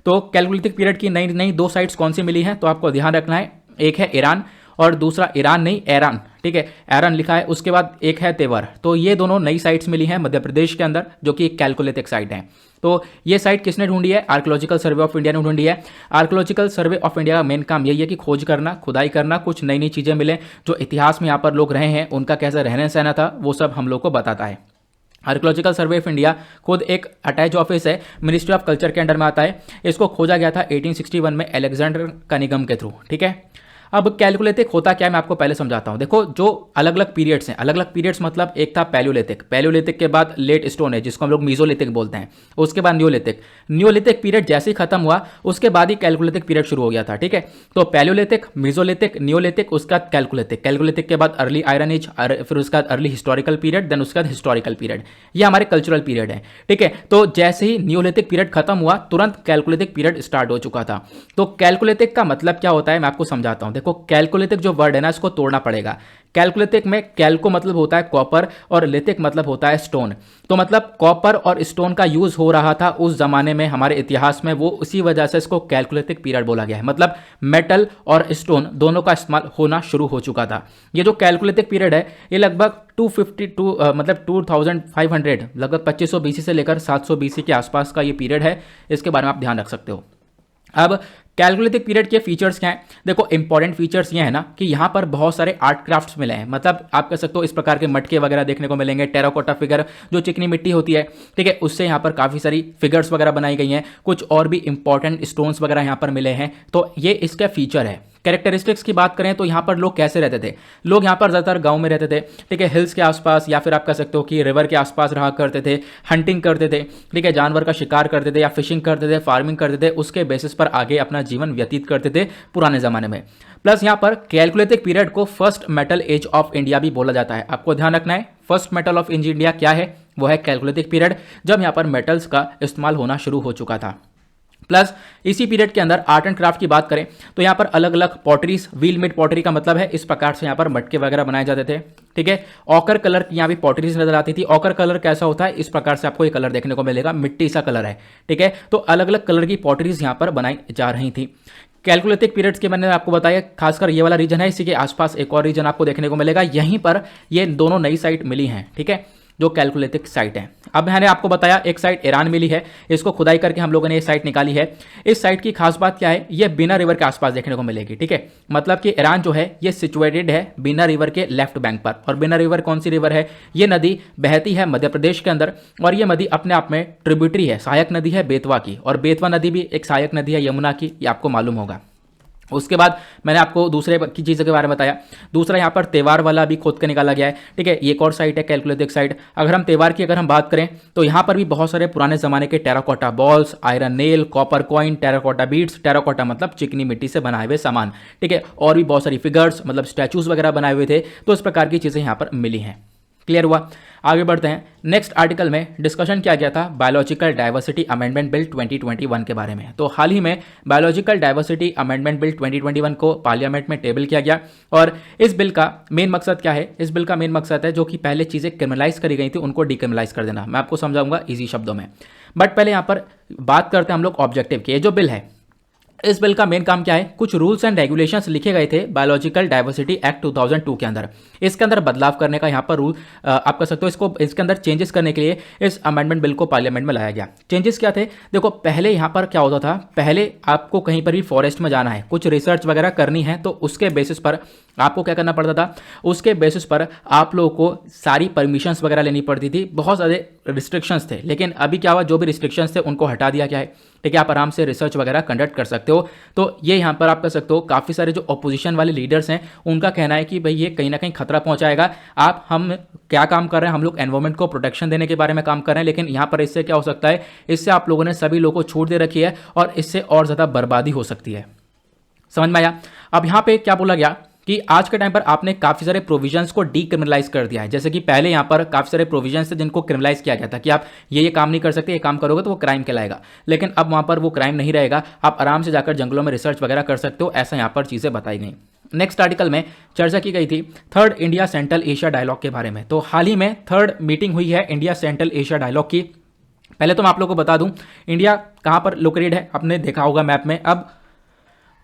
तो कैलकोलिथिक पीरियड की नई नई 2 साइट्स कौन सी मिली हैं, तो आपको ध्यान रखना है, एक है ईरान और दूसरा ईरान नहीं एरान, ठीक है, एरान लिखा है। उसके बाद एक है तेवर। तो ये दोनों नई साइट्स मिली हैं मध्य प्रदेश के अंदर, जो कि एक कैलकोलिथिक साइट है। तो ये साइट किसने ढूंढी है? आर्कियोलॉजिकल सर्वे ऑफ इंडिया ने ढूंढी है। आर्कियोलॉजिकल सर्वे ऑफ इंडिया का मेन काम यही है कि खोज करना, खुदाई करना, कुछ नई नई चीज़ें मिलें, जो इतिहास में यहाँ पर लोग रहे हैं उनका कैसा रहना सहना था, वो सब हम लोग को बताता है। आर्कियोलॉजिकल सर्वे ऑफ इंडिया खुद एक अटैच ऑफिस है, मिनिस्ट्री ऑफ कल्चर के अंडर में आता है। इसको खोजा गया था 1861 में अलेक्जेंडर कनिगम के थ्रू, ठीक है। अब कैलकुलेटिक होता क्या है मैं आपको पहले समझाता हूं। देखो जो अलग अलग पीरियड्स हैं, अलग अलग पीरियड्स मतलब एक था पैलियोलिथिक, पैलियोलिथिक के बाद लेट स्टोन है जिसको हम लोग मीजोलिथिक बोलते हैं, उसके बाद न्योलिथिक। न्योलिथिक पीरियड जैसे ही खत्म हुआ उसके बाद ही कैलकुलेटिक पीरियड शुरू हो गया था, ठीक है। तो पैलियोलिथिक, मीजोलिथिक, न्योलिथिक, उसका कैलकुलेटिक, कैलकुलेटिक के बाद अर्ली आयरन एज, फिर उसका अर्ली हिस्टोरिकल पीरियड, देन उसका हिस्टोरिकल पीरियड। ये हमारे कल्चरल पीरियड है, ठीक है। तो जैसे ही न्योलिथिक पीरियड खत्म हुआ तुरंत कैलकुलेटिक पीरियड स्टार्ट हो चुका था। तो कैलकुलेटिक का मतलब क्या होता है मैं आपको समझाता हूं। देखो कैलकुलेटिक जो वर्ड है ना इसको तोड़ना पड़ेगा। कैलकुलेटिक में कैल्को मतलब होता है कॉपर और लिथिक मतलब होता है स्टोन। तो मतलब कॉपर और स्टोन का यूज हो रहा था उस जमाने में हमारे इतिहास में, वो उसी वजह से इसको कैलकुलेटिक पीरियड बोला गया है। मतलब मेटल और स्टोन दोनों का इस्तेमाल होना शुरू हो चुका था। ये जो कैलकुलेटिक पीरियड है ये लगभग 252 मतलब 2500 लगभग 2500 बीसी से लेकर 700 बीसी के आसपास का ये पीरियड है। इसके बारे में आप ध्यान रख सकते हो। अब कैलकुलेटिक पीरियड के फीचर्स क्या हैं? देखो इंपॉर्टेंट फीचर्स ये है ना कि यहाँ पर बहुत सारे आर्ट क्राफ्ट्स मिले हैं। मतलब आप कह सकते हो इस प्रकार के मटके वगैरह देखने को मिलेंगे, टेराकोटा फिगर जो चिकनी मिट्टी होती है, ठीक है, उससे यहाँ पर काफ़ी सारी फिगर्स वगैरह बनाई गई हैं। कुछ और भी इंपॉर्टेंट स्टोन्स वगैरह यहाँ पर मिले हैं। तो ये इसका फीचर है। कैरेक्टरिस्टिक्स की बात करें तो यहाँ पर लोग कैसे रहते थे? लोग यहाँ पर ज़्यादातर गांव में रहते थे, ठीक है, हिल्स के आसपास या फिर आप कह सकते हो कि रिवर के आसपास रहा करते थे, हंटिंग करते थे, ठीक है, जानवर का शिकार करते थे या फिशिंग करते थे, फार्मिंग करते थे, उसके बेसिस पर आगे अपना जीवन व्यतीत करते थे पुराने ज़माने में। प्लस यहाँ पर कैलकुलेटिक पीरियड को first metal age of India भी बोला जाता है। आपको ध्यान रखना है फर्स्ट मेटल ऑफ इंडिया क्या है, वो है कैलकुलेटिक पीरियड, जब यहाँ पर मेटल्स का इस्तेमाल होना शुरू हो चुका था। प्लस इसी पीरियड के अंदर आर्ट एंड क्राफ्ट की बात करें तो यहाँ पर अलग अलग पॉटरीज, व्हील मेड पॉटरी का मतलब है इस प्रकार से यहाँ पर मटके वगैरह बनाए जाते थे, ठीक है। ऑकर कलर की यहाँ भी पॉटरीज नजर आती थी। ऑकर कलर कैसा होता है? इस प्रकार से आपको ये कलर देखने को मिलेगा, मिट्टी सा कलर है, ठीक है। तो अलग अलग कलर की पॉटरीज यहाँ पर बनाई जा रही थी। कैलकुलेटिक पीरियड्स के मैंने आपको बताया, खासकर ये वाला रीजन है, इसी के आसपास एक और रीजन आपको देखने को मिलेगा। यहीं पर ये दोनों नई साइट मिली हैं, ठीक है, जो कैलकुलेटिक साइट है। अब मैंने आपको बताया एक साइट ईरान मिली है, इसको खुदाई करके हम लोगों ने ये साइट निकाली है। इस साइट की खास बात क्या है? ये बीना रिवर के आसपास देखने को मिलेगी, ठीक है। मतलब कि ईरान जो है ये सिचुएटेड है बीना रिवर के लेफ्ट बैंक पर। और बीना रिवर कौन सी रिवर है? ये नदी बहती है मध्य प्रदेश के अंदर और ये नदी अपने आप में ट्रिब्यूटरी है, सहायक नदी है बेतवा की। और बेतवा नदी भी एक सहायक नदी है यमुना की, ये आपको मालूम होगा। उसके बाद मैंने आपको दूसरे की चीज़ों के बारे में बताया। दूसरा यहाँ पर तेवार वाला भी खोद के निकाला गया है, ठीक है। एक और साइट है कैलकुलेटिक साइट। अगर हम तेवार की हम बात करें तो यहाँ पर भी बहुत सारे पुराने ज़माने के terracotta balls, iron nail, copper coin, terracotta beads, terracotta मतलब चिकनी मिट्टी से बनाए हुए सामान, ठीक है, और भी बहुत सारी फिगर्स मतलब स्टैचूज वगैरह बनाए हुए थे। तो इस प्रकार की चीज़ें यहाँ पर मिली हैं। क्लियर हुआ? आगे बढ़ते हैं। नेक्स्ट आर्टिकल में डिस्कशन किया गया था बायोलॉजिकल डाइवर्सिटी अमेंडमेंट बिल 2021 के बारे में। तो हाल ही में बायोलॉजिकल डाइवर्सिटी अमेंडमेंट बिल 2021 को पार्लियामेंट में टेबल किया गया। और इस बिल का मेन मकसद क्या है? इस बिल का मेन मकसद है जो कि पहले चीज़ें क्रिमिनलाइज करी गई थी उनको डिक्रिमिनलाइज कर देना। मैं आपको समझाऊंगा ईजी शब्दों में, बट पहले यहाँ पर बात करते हैं हम लोग ऑब्जेक्टिव की। ये जो बिल है इस बिल का मेन काम क्या है, कुछ रूल्स एंड रेगुलेशंस लिखे गए थे बायोलॉजिकल डाइवर्सिटी एक्ट 2002 के अंदर। इसके अंदर बदलाव करने का यहाँ पर रूल आप कर सकते हो, इसको इसके अंदर चेंजेस करने के लिए इस अमेंडमेंट बिल को पार्लियामेंट में लाया गया। चेंजेस क्या थे, देखो पहले यहाँ पर क्या होता था, पहले आपको कहीं पर भी फॉरेस्ट में जाना है, कुछ रिसर्च वगैरह करनी है, तो उसके बेसिस पर आपको क्या करना पड़ता था, उसके बेसिस पर आप लोगों को सारी परमिशंस वगैरह लेनी पड़ती थी, बहुत सारे रिस्ट्रिक्शंस थे। लेकिन अभी क्या हुआ, जो भी रिस्ट्रिक्शंस थे उनको हटा दिया गया है, ठीक है। आप आराम से रिसर्च वगैरह कंडक्ट कर सकते हो। तो ये यहाँ पर आप कर सकते हो। काफ़ी सारे जो अपोजिशन वाले लीडर्स हैं उनका कहना है कि भाई ये कहीं ना कहीं खतरा पहुंचाएगा। हम क्या काम कर रहे हैं, हम लोग एनवायरमेंट को प्रोटेक्शन देने के बारे में काम कर रहे हैं, लेकिन यहाँ पर इससे क्या हो सकता है, इससे आप लोगों ने सभी लोगों को छूट दे रखी है और इससे और ज़्यादा बर्बादी हो सकती है। समझ में आया। अब यहाँ पे क्या बोला गया कि आज के टाइम पर आपने काफ़ी सारे प्रोविजंस को डीक्रिमिनलाइज कर दिया है। जैसे कि पहले यहाँ पर काफ़ी सारे प्रोविजंस थे जिनको क्रिमिनलाइज किया गया था कि आप ये काम नहीं कर सकते, ये काम करोगे तो वो क्राइम कहलाएगा। लेकिन अब वहाँ पर वो क्राइम नहीं रहेगा, आप आराम से जाकर जंगलों में रिसर्च वगैरह कर सकते हो, ऐसा यहाँ पर चीज़ें बताई गई। नेक्स्ट आर्टिकल में चर्चा की गई थी third India central Asia dialogue के बारे में। तो हाल ही में थर्ड मीटिंग हुई है इंडिया सेंट्रल एशिया डायलॉग की। पहले तो मैं आप लोगों को बता दूं इंडिया कहाँ पर लोकेटेड है, आपने देखा होगा मैप में। अब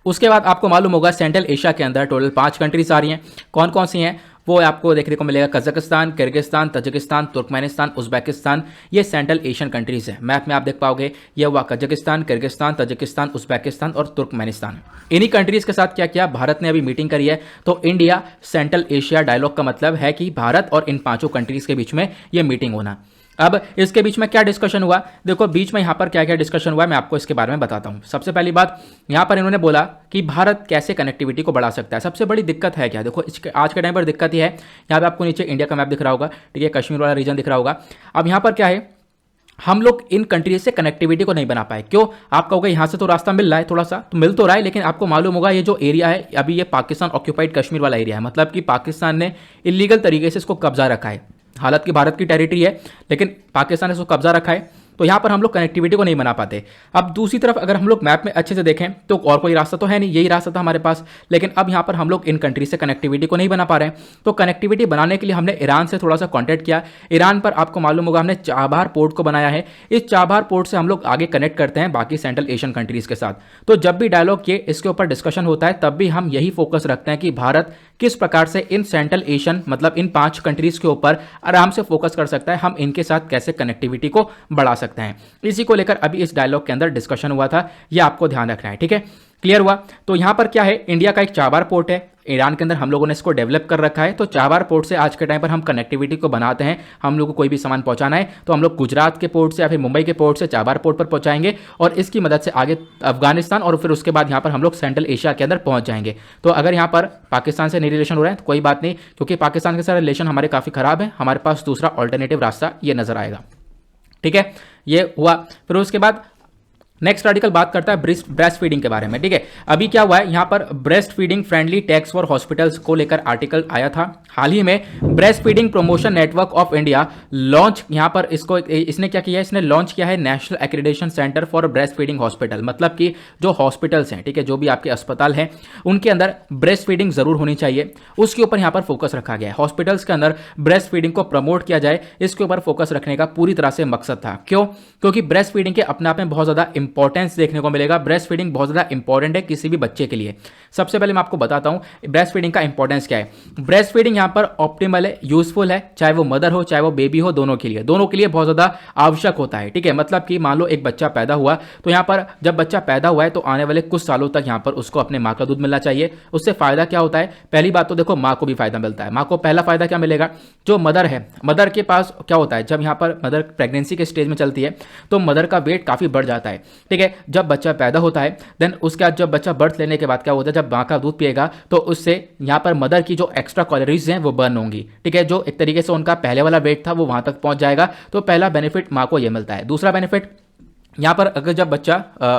उसके बाद आपको मालूम होगा सेंट्रल एशिया के अंदर टोटल 5 कंट्रीज आ रही हैं। कौन कौन सी हैं वो आपको देखने को मिलेगा, Kazakhstan, Kyrgyzstan, Tajikistan, Turkmenistan, Uzbekistan, ये सेंट्रल एशियन कंट्रीज हैं। मैप में आप देख पाओगे ये हुआ कजाकिस्तान, किर्गिस्तान, तजिकिस्तान, उज्बेकिस्तान और तुर्कमेनिस्तान। इन्हीं कंट्रीज के साथ क्या किया, भारत ने अभी मीटिंग करी है। तो इंडिया सेंट्रल एशिया डायलॉग का मतलब है कि भारत और इन 5 कंट्रीज के बीच में ये मीटिंग होना। अब इसके बीच में क्या डिस्कशन हुआ, देखो बीच में यहाँ पर क्या क्या डिस्कशन हुआ मैं आपको इसके बारे में बताता हूँ। सबसे पहली बात यहाँ पर इन्होंने बोला कि भारत कैसे कनेक्टिविटी को बढ़ा सकता है। सबसे बड़ी दिक्कत है क्या, देखो आज के टाइम पर दिक्कत ये है, यहाँ पे आपको नीचे इंडिया का मैप दिख रहा होगा, ठीक है, कश्मीर वाला रीजन दिख रहा होगा। अब यहाँ पर क्या है, हम लोग इन कंट्रीज से कनेक्टिविटी को नहीं बना पाए। क्यों, आप कहोगे यहाँ से तो रास्ता मिल रहा है, थोड़ा सा तो मिल तो रहा है, लेकिन आपको मालूम होगा ये जो एरिया है अभी ये पाकिस्तान ऑक्यूपाइड कश्मीर वाला एरिया है, मतलब कि पाकिस्तान ने इलीगल तरीके से इसको कब्जा रखा है। हालांकि की भारत की टेरिटरी है लेकिन पाकिस्तान ने इसको कब्जा रखा है, तो यहाँ पर हम लोग कनेक्टिविटी को नहीं बना पाते। अब दूसरी तरफ अगर हम लोग मैप में अच्छे से देखें तो और कोई रास्ता तो है नहीं, यही रास्ता था हमारे पास, लेकिन अब यहाँ पर हम लोग इन कंट्री से कनेक्टिविटी को नहीं बना पा रहे हैं। तो कनेक्टिविटी बनाने के लिए हमने ईरान से थोड़ा सा कॉन्टैक्ट किया। ईरान पर आपको मालूम होगा हमने चाबहार पोर्ट को बनाया है। इस चाबहार पोर्ट से हम लोग आगे कनेक्ट करते हैं बाकी सेंट्रल एशियन कंट्रीज के साथ। तो जब भी डायलॉग किए इसके ऊपर डिस्कशन होता है तब भी हम यही फोकस रखते हैं कि भारत किस प्रकार से इन सेंट्रल एशियन मतलब इन 5 कंट्रीज के ऊपर आराम से फोकस कर सकता है, हम इनके साथ कैसे कनेक्टिविटी को बढ़ा सकते हैं। इसी को लेकर अभी इस डायलॉग के अंदर डिस्कशन हुआ था, यह आपको ध्यान रखना है, ठीक है, क्लियर हुआ। तो यहां पर क्या है, इंडिया का एक चाबहार पोर्ट है, ईरान के अंदर हम लोगों ने इसको डेवलप कर रखा है। तो चाबहार पोर्ट से आज के टाइम पर हम कनेक्टिविटी को बनाते हैं। हम लोग को कोई भी सामान पहुंचाना है तो हम लोग गुजरात के पोर्ट से या फिर मुंबई के पोर्ट से चाबहार पोर्ट पर पहुंचाएंगे और इसकी मदद से आगे अफगानिस्तान और फिर उसके बाद यहाँ पर हम लोग सेंट्रल एशिया के अंदर पहुंच जाएंगे। तो अगर यहाँ पर पाकिस्तान से नहीं रिलेशन हो रहा है तो कोई बात नहीं, क्योंकि पाकिस्तान के साथ रिलेशन हमारे काफ़ी खराब है, हमारे पास दूसरा ऑल्टरनेटिव रास्ता ये नजर आएगा, ठीक है। ये हुआ। फिर उसके बाद नेक्स्ट आर्टिकल बात करता है ब्रेस्ट फीडिंग के बारे में, ठीक है। अभी क्या हुआ है, यहाँ पर breast feeding friendly tax for hospitals को लेकर आर्टिकल आया था। हाल ही में breast feeding promotion network of India launch, यहाँ पर इसने क्या किया है, इसने लॉन्च किया है national accreditation centre for breast feeding hospital. मतलब कि जो हॉस्पिटल्स हैं, ठीक है, जो भी आपके अस्पताल हैं उनके अंदर ब्रेस्ट फीडिंग जरूर होनी चाहिए, उसके ऊपर यहाँ पर फोकस रखा गया है। हॉस्पिटल्स के अंदर ब्रेस्ट फीडिंग को प्रमोट किया जाए, इसके ऊपर फोकस रखने का पूरी तरह से मकसद था। क्यों, क्योंकि ब्रेस्ट फीडिंग के अपने आप में बहुत ज्यादा इंपॉर्टेंस देखने को मिलेगा। ब्रेस्ट फीडिंग बहुत ज्यादा इंपॉर्टेंट है किसी भी बच्चे के लिए। सबसे पहले मैं आपको बताता हूं ब्रेस्ट फीडिंग का इंपॉर्टेंस क्या है। ब्रेस्ट फीडिंग यहां पर ऑप्टिमल है, यूजफुल है, चाहे वो मदर हो चाहे वो बेबी हो, दोनों के लिए बहुत ज्यादा आवश्यक होता है, ठीक है। मतलब कि मान लो एक बच्चा पैदा हुआ तो यहां पर जब बच्चा पैदा हुआ है तो आने वाले कुछ सालों तक यहां पर उसको अपने मां का दूध मिलना चाहिए। उससे फायदा क्या होता है, पहली बात तो देखो मां को भी फायदा मिलता है। मां को पहला फायदा क्या मिलेगा, जो मदर है, मदर के पास क्या होता है, जब यहां पर मदर प्रेगनेंसी के स्टेज में चलती है तो मदर का वेट काफी बढ़ जाता है, ठीक है। जब बच्चा पैदा होता है देन उसके बाद जब बच्चा बर्थ लेने के बाद क्या होता है, जब मां का दूध पिएगा तो उससे यहां पर मदर की जो एक्स्ट्रा कैलोरीज हैं वो बर्न होंगी, ठीक है। जो एक तरीके से उनका पहले वाला वेट था वो वहां तक पहुंच जाएगा। तो पहला बेनिफिट मां को ये मिलता है। दूसरा बेनिफिट यहाँ पर अगर जब बच्चा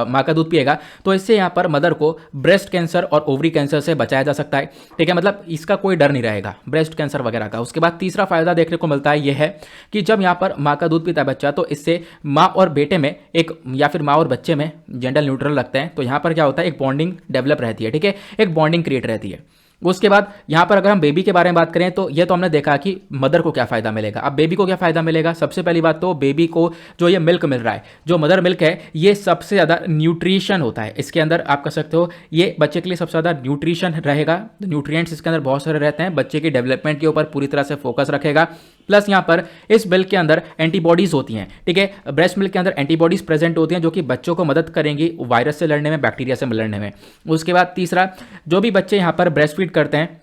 माँ का दूध पिएगा तो इससे यहाँ पर मदर को ब्रेस्ट कैंसर और ओवरी कैंसर से बचाया जा सकता है, ठीक है। मतलब इसका कोई डर नहीं रहेगा ब्रेस्ट कैंसर वगैरह का। उसके बाद तीसरा फायदा देखने को मिलता है यह है कि जब यहाँ पर माँ का दूध पीता है बच्चा तो इससे माँ और बेटे में एक या फिर माँ और बच्चे में जेंडर न्यूट्रल रखते हैं, तो यहाँ पर क्या होता है एक बॉन्डिंग डेवलप रहती है, ठीक है, एक बॉन्डिंग क्रिएट रहती है। उसके बाद यहाँ पर अगर हम बेबी के बारे में बात करें तो ये तो हमने देखा कि मदर को क्या फ़ायदा मिलेगा। अब बेबी को क्या फ़ायदा मिलेगा, सबसे पहली बात तो बेबी को जो ये मिल्क मिल रहा है, जो मदर मिल्क है, ये सबसे ज़्यादा न्यूट्रिशन होता है इसके अंदर। आप कह सकते हो ये बच्चे के लिए सबसे ज़्यादा न्यूट्रिशन रहेगा, न्यूट्रिएंट्स इसके अंदर बहुत सारे रहते हैं, बच्चे की डेवलपमेंट के ऊपर पूरी तरह से फोकस रखेगा। प्लस यहाँ पर इस मिल्क के अंदर एंटीबॉडीज़ होती हैं, ठीक है, ब्रेस्ट मिल्क के अंदर एंटीबॉडीज़ प्रेजेंट होती हैं जो कि बच्चों को मदद करेंगी वायरस से लड़ने में, बैक्टीरिया से लड़ने में। उसके बाद तीसरा, जो भी बच्चे यहाँ पर ब्रेस्ट फीड करते हैं,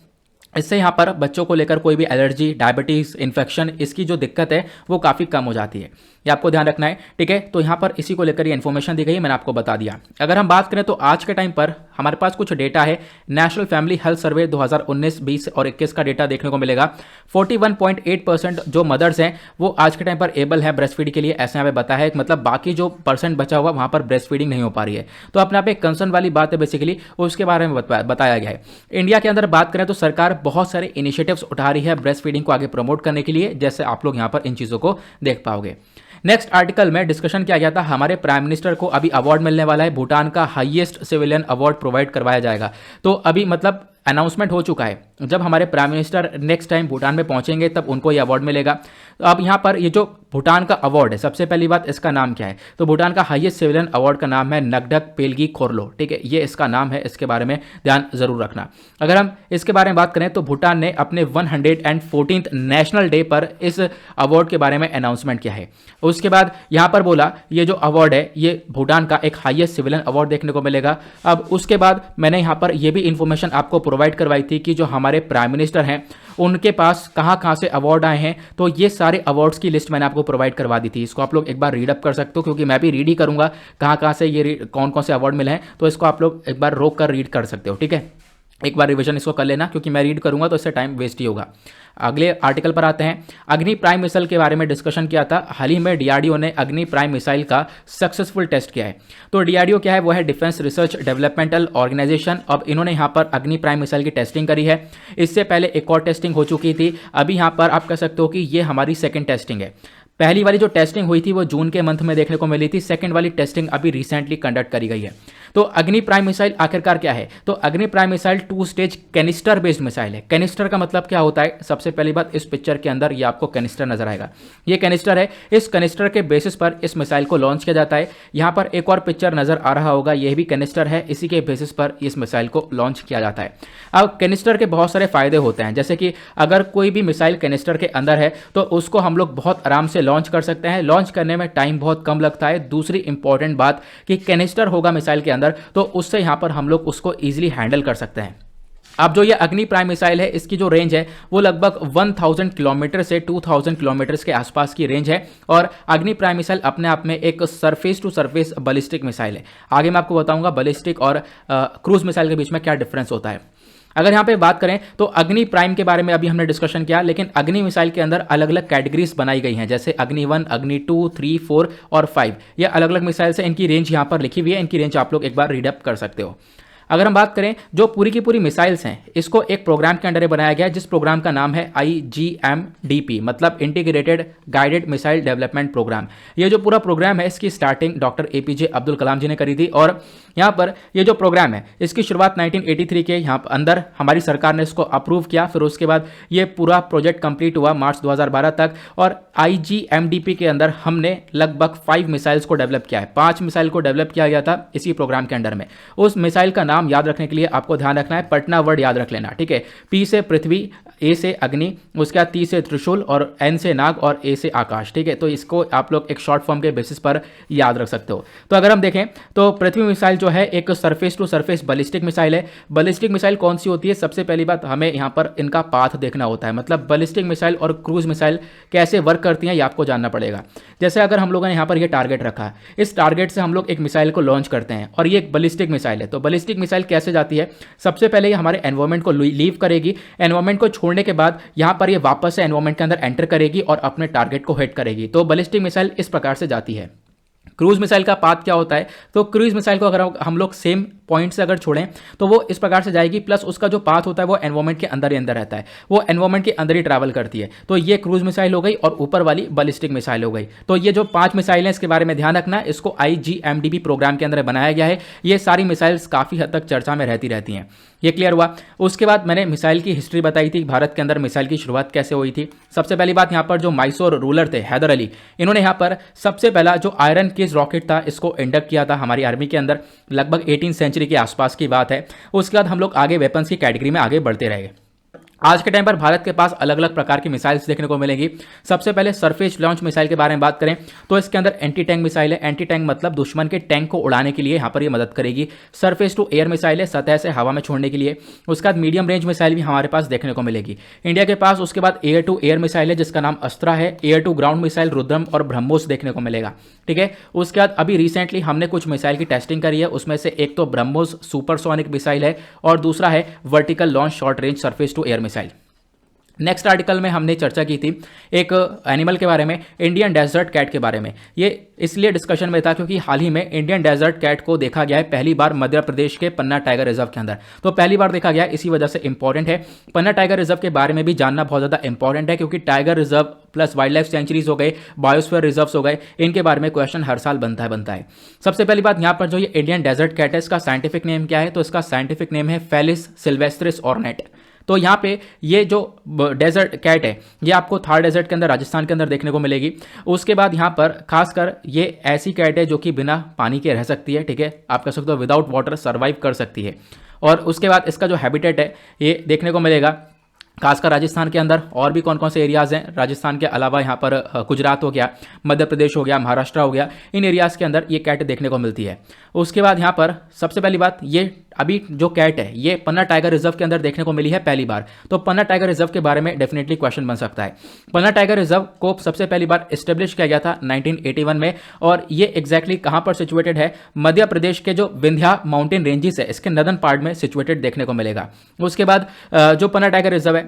इससे यहाँ पर बच्चों को लेकर कोई भी एलर्जी, डायबिटीज़, इन्फेक्शन, इसकी जो दिक्कत है वो काफ़ी कम हो जाती है। ये आपको ध्यान रखना है, ठीक है। तो यहाँ पर इसी को लेकर ये इन्फॉर्मेशन दी गई है, मैंने आपको बता दिया। अगर हम बात करें तो आज के टाइम पर हमारे पास कुछ डेटा है, नेशनल फैमिली हेल्थ सर्वे 2019, 20 और 21 का डेटा देखने को मिलेगा। 41.8% जो मदर्स हैं वो आज के टाइम पर एबल है ब्रेस्ट फीडिंग के लिए, ऐसे यहाँ पे बताया है। मतलब बाकी जो परसेंट बचा हुआ वहाँ पर ब्रेस्ट फीडिंग नहीं हो पा रही है। तो अपने आप एक कंसर्न वाली बात है बेसिकली, उसके बारे में बताया गया है। इंडिया के अंदर बात करें तो सरकार बहुत सारे इनिशिएटिव्स उठा रही है ब्रेस्ट फीडिंग को आगे प्रमोट करने के लिए, जैसे आप लोग यहाँ पर इन चीज़ों को देख पाओगे। नेक्स्ट आर्टिकल में डिस्कशन किया गया था, हमारे प्राइम मिनिस्टर को अभी अवार्ड मिलने वाला है, भूटान का हाईएस्ट सिविलियन अवार्ड प्रोवाइड करवाया जाएगा। तो अभी मतलब अनाउंसमेंट हो चुका है, जब हमारे prime minister next time Bhutan में पहुंचेंगे तब उनको ये अवार्ड मिलेगा। तो अब यहाँ पर ये जो भूटान का अवार्ड है, सबसे पहली बात इसका नाम क्या है, तो भूटान का हाईएस्ट सिविलियन अवार्ड का नाम है नगडक पेलगी खोरलो, ठीक है, ये इसका नाम है, इसके बारे में ध्यान जरूर रखना। अगर हम इसके बारे में बात करें तो भूटान ने अपने 114th नेशनल डे पर इस अवार्ड के बारे में अनाउंसमेंट किया है। उसके बाद यहाँ पर बोला ये जो अवार्ड है ये भूटान का एक हाईएस्ट सिविलियन अवार्ड देखने को मिलेगा। अब उसके बाद मैंने यहाँ पर यह भी इंफॉर्मेशन आपको प्रोवाइड करवाई थी कि जो हमारे प्राइम मिनिस्टर हैं उनके पास कहाँ से अवार्ड आए हैं, तो ये सारे अवार्ड्स की लिस्ट मैंने आपको प्रोवाइड करवा दी थी। इसको आप लोग एक बार रीड अप कर सकते हो, क्योंकि मैं भी रीड ही करूंगा कहाँ से ये कौन कौन से अवार्ड मिले हैं, तो इसको आप लोग एक बार रोक कर रीड कर सकते हो, ठीक है। एक बार रिवीजन इसको कर लेना, क्योंकि मैं रीड करूंगा तो इससे टाइम वेस्ट ही होगा। अगले आर्टिकल पर आते हैं। अग्नि प्राइम मिसाइल के बारे में डिस्कशन किया था। हाल ही में डीआरडीओ ने अग्नि प्राइम मिसाइल का सक्सेसफुल टेस्ट किया है। तो डीआरडीओ क्या है, वो है डिफेंस रिसर्च डेवलपमेंटल ऑर्गेनाइजेशन। अब इन्होंने यहाँ पर अग्नि प्राइम मिसाइल की टेस्टिंग करी है। इससे पहले एक और टेस्टिंग हो चुकी थी। अभी यहाँ पर आप कह सकते हो कि ये हमारी सेकेंड टेस्टिंग है। पहली वाली जो टेस्टिंग हुई थी वो जून के मंथ में देखने को मिली थी। सेकेंड वाली टेस्टिंग अभी रिसेंटली कंडक्ट करी गई है। तो अग्नि प्राइम मिसाइल आखिरकार क्या है, तो अग्नि prime missile 2 stage canister based missile है। कैनिस्टर का मतलब क्या होता है, सबसे पहली बात इस पिक्चर के अंदर ये आपको कैनिस्टर नजर आएगा, ये कैनिस्टर है। इस कैनिस्टर के बेसिस पर इस मिसाइल को लॉन्च किया जाता है। यहाँ पर एक और पिक्चर नजर आ रहा होगा, यह भी कैनिस्टर है, इसी के बेसिस पर इस मिसाइल को लॉन्च किया जाता है। अब कैनिस्टर के बहुत सारे फायदे होते हैं, जैसे कि अगर कोई भी मिसाइल कैनिस्टर के अंदर है तो उसको हम लोग बहुत आराम से लॉन्च कर सकते हैं। लॉन्च करने में टाइम बहुत कम लगता है। दूसरी इंपॉर्टेंट बात कि कैनिस्टर होगा मिसाइल के अंदर तो उससे यहां पर हम लोग उसको इजीली हैंडल कर सकते हैं। अब जो ये अग्नि प्राइम मिसाइल है इसकी जो रेंज है वो लगभग 1000 किलोमीटर से 2000 किलोमीटर के आसपास की रेंज है। और अग्नि प्राइम मिसाइल अपने आप में एक surface to surface ballistic missile है। आगे मैं आपको बताऊंगा बैलिस्टिक और क्रूज मिसाइल के बीच में क्या डिफरेंस होता है। अगर यहाँ पे बात करें तो अग्नि प्राइम के बारे में अभी हमने डिस्कशन किया, लेकिन अग्नि मिसाइल के अंदर अलग अलग कैटेगरीज बनाई गई हैं, जैसे अग्नि 1, अग्नि 2, 3, 4 और 5। ये अलग अलग मिसाइल से इनकी रेंज यहाँ पर लिखी हुई है। इनकी रेंज आप लोग एक बार रीड अप कर सकते हो। अगर हम बात करें जो पूरी की पूरी मिसाइल्स हैं इसको एक प्रोग्राम के अंडर बनाया गया है, जिस प्रोग्राम का नाम है IGMDP, मतलब integrated guided missile development programme. ये जो पूरा प्रोग्राम है इसकी starting doctor APJ Abdul Kalam ji ने करी थी। और यहाँ पर ये जो प्रोग्राम है इसकी शुरुआत 1983 के यहाँ अंदर हमारी सरकार ने इसको अप्रूव किया। फिर उसके बाद ये पूरा प्रोजेक्ट कंप्लीट हुआ मार्च 2012 तक। और IGMDP के अंदर हमने लगभग 5 मिसाइल्स को डेवलप किया है। 5 मिसाइल को डेवलप किया गया था इसी प्रोग्राम के अंडर में। उस मिसाइल का नाम याद रखने के लिए आपको ध्यान रखना है, पटना वर्ड याद रख लेना, ठीक है। P से पृथ्वी, A से अग्नि, उसके बाद T से त्रिशूल और N से नाग और A से आकाश, ठीक है। तो इसको आप लोग एक शॉर्ट फॉर्म के बेसिस पर याद रख सकते हो। तो अगर हम देखें तो पृथ्वी मिसाइल जो है एक surface to surface ballistic missile है। बैलिस्टिक मिसाइल कौन सी होती है, सबसे पहली बात हमें यहाँ पर इनका पाथ देखना होता है, मतलब बैलिस्टिक मिसाइल और क्रूज मिसाइल कैसे वर्क करती हैं ये आपको जानना पड़ेगा। जैसे अगर हम लोगों ने यहाँ पर ये टारगेट रखा है, इस टारगेट से हम लोग एक मिसाइल को लॉन्च करते हैं और ये एक बैलिस्टिक मिसाइल है। तो बैलिस्टिक मिसाइल कैसे जाती है, सबसे पहले ये हमारे एनवायरमेंट को लीव करेगी। एनवायरमेंट को छोड़ने के बाद यहाँ पर ये वापस से एनवायरमेंट के अंदर एंटर करेगी और अपने टारगेट को हिट करेगी। तो बैलिस्टिक मिसाइल इस प्रकार से जाती है। क्रूज मिसाइल का पाथ क्या होता है, तो क्रूज मिसाइल को अगर हम लोग सेम पॉइंट से अगर छोड़ें तो वो इस प्रकार से जाएगी, प्लस उसका जो पाथ होता है वो एनवायरमेंट के अंदर ही अंदर रहता है, वो एनवायरमेंट के अंदर ही ट्रैवल करती है। तो ये क्रूज मिसाइल हो गई और ऊपर वाली बैलिस्टिक मिसाइल हो गई। तो ये जो 5 मिसाइल हैं इसके बारे में ध्यान रखना, इसको IGMDP प्रोग्राम के अंदर बनाया गया है। ये सारी मिसाइल्स काफ़ी हद तक चर्चा में रहती हैं। ये क्लियर हुआ। उसके बाद मैंने मिसाइल की हिस्ट्री बताई थी, भारत के अंदर मिसाइल की शुरुआत कैसे हुई थी। सबसे पहली बात, यहाँ पर जो मैसूर रूलर थे हैदर अली, इन्होंने यहाँ पर सबसे पहला जो आयरन केस रॉकेट था इसको इंडक्ट किया था हमारी आर्मी के अंदर, लगभग 18 सेंचुरी के आसपास की बात है। उसके बाद हम लोग आगे वेपन्स की कैटेगरी में आगे बढ़ते रहे। आज के टाइम पर भारत के पास अलग अलग प्रकार की मिसाइल्स देखने को मिलेंगी। सबसे पहले सरफेस लॉन्च मिसाइल के बारे में बात करें तो इसके अंदर एंटी टैंक मिसाइल है। एंटी टैंक मतलब दुश्मन के टैंक को उड़ाने के लिए यहाँ पर ये मदद करेगी। सरफेस टू एयर मिसाइल है, सतह से हवा में छोड़ने के लिए। उसके बाद मीडियम रेंज मिसाइल भी हमारे पास देखने को मिलेगी इंडिया के पास। उसके बाद एयर टू एयर मिसाइल है जिसका नाम अस्त्रा है। Air to ground missile Rudram और ब्रह्मोस देखने को मिलेगा, ठीक है। उसके बाद अभी रिसेंटली हमने कुछ मिसाइल की टेस्टिंग करी है, उसमें से एक तो ब्रह्मोस सुपरसोनिक मिसाइल है और दूसरा है vertical launch short range surface to air missile. Next article में हमने चर्चा की थी एक एनिमल के बारे में, इंडियन डेजर्ट कैट के बारे में। ये इसलिए डिस्कशन में था क्योंकि हाल ही में इंडियन डेजर्ट कैट को देखा गया है पहली बार मध्य प्रदेश के पन्ना टाइगर रिजर्व के अंदर। तो पहली बार देखा गया है, इसी वजह से इंपॉर्टेंट है। पन्ना टाइगर रिजर्व के बारे में भी जानना बहुत ज़्यादा इंपॉर्टेंट है क्योंकि tiger reserve plus wild life sanctuaries हो गए, बायोस्फीयर रिजर्व्स हो गए, इनके बारे में क्वेश्चन हर साल बनता है। सबसे पहली बात, यहाँ पर जो ये इंडियन डेजर्ट कैट है इसका साइंटिफिक नेम क्या है, तो इसका साइंटिफिक नेम है फेलिस सिल्वेस्ट्रिस ऑर्नेट। तो यहाँ पे ये जो डेजर्ट कैट है ये आपको थार डेजर्ट के अंदर राजस्थान के अंदर देखने को मिलेगी। उसके बाद यहाँ पर खासकर ये ऐसी कैट है जो कि बिना पानी के रह सकती है, ठीक है, आप कह सकते हो विदाउट वाटर सर्वाइव कर सकती है। और उसके बाद इसका जो हैबिटेट है ये देखने को मिलेगा खासकर राजस्थान के अंदर। और भी कौन कौन से एरियाज़ हैं राजस्थान के अलावा, यहाँ पर गुजरात हो गया, मध्य प्रदेश हो गया, महाराष्ट्र हो गया, इन एरियाज़ के अंदर ये कैट देखने को मिलती है। उसके बाद यहाँ पर सबसे पहली बात, ये अभी जो कैट है ये पन्ना टाइगर रिजर्व के अंदर देखने को मिली है पहली बार। तो पन्ना टाइगर रिजर्व के बारे में डेफिनेटली क्वेश्चन बन सकता है। पन्ना टाइगर रिजर्व को सबसे पहली बार एस्टेब्लिश किया गया था 1981 में, और ये एग्जैक्टली कहाँ पर सिचुएटेड है, मध्य प्रदेश के जो विंध्या माउंटेन रेंजेस है इसके नदर्न पार्ट में सिचुएटेड देखने को मिलेगा। उसके बाद जो पन्ना टाइगर रिजर्व है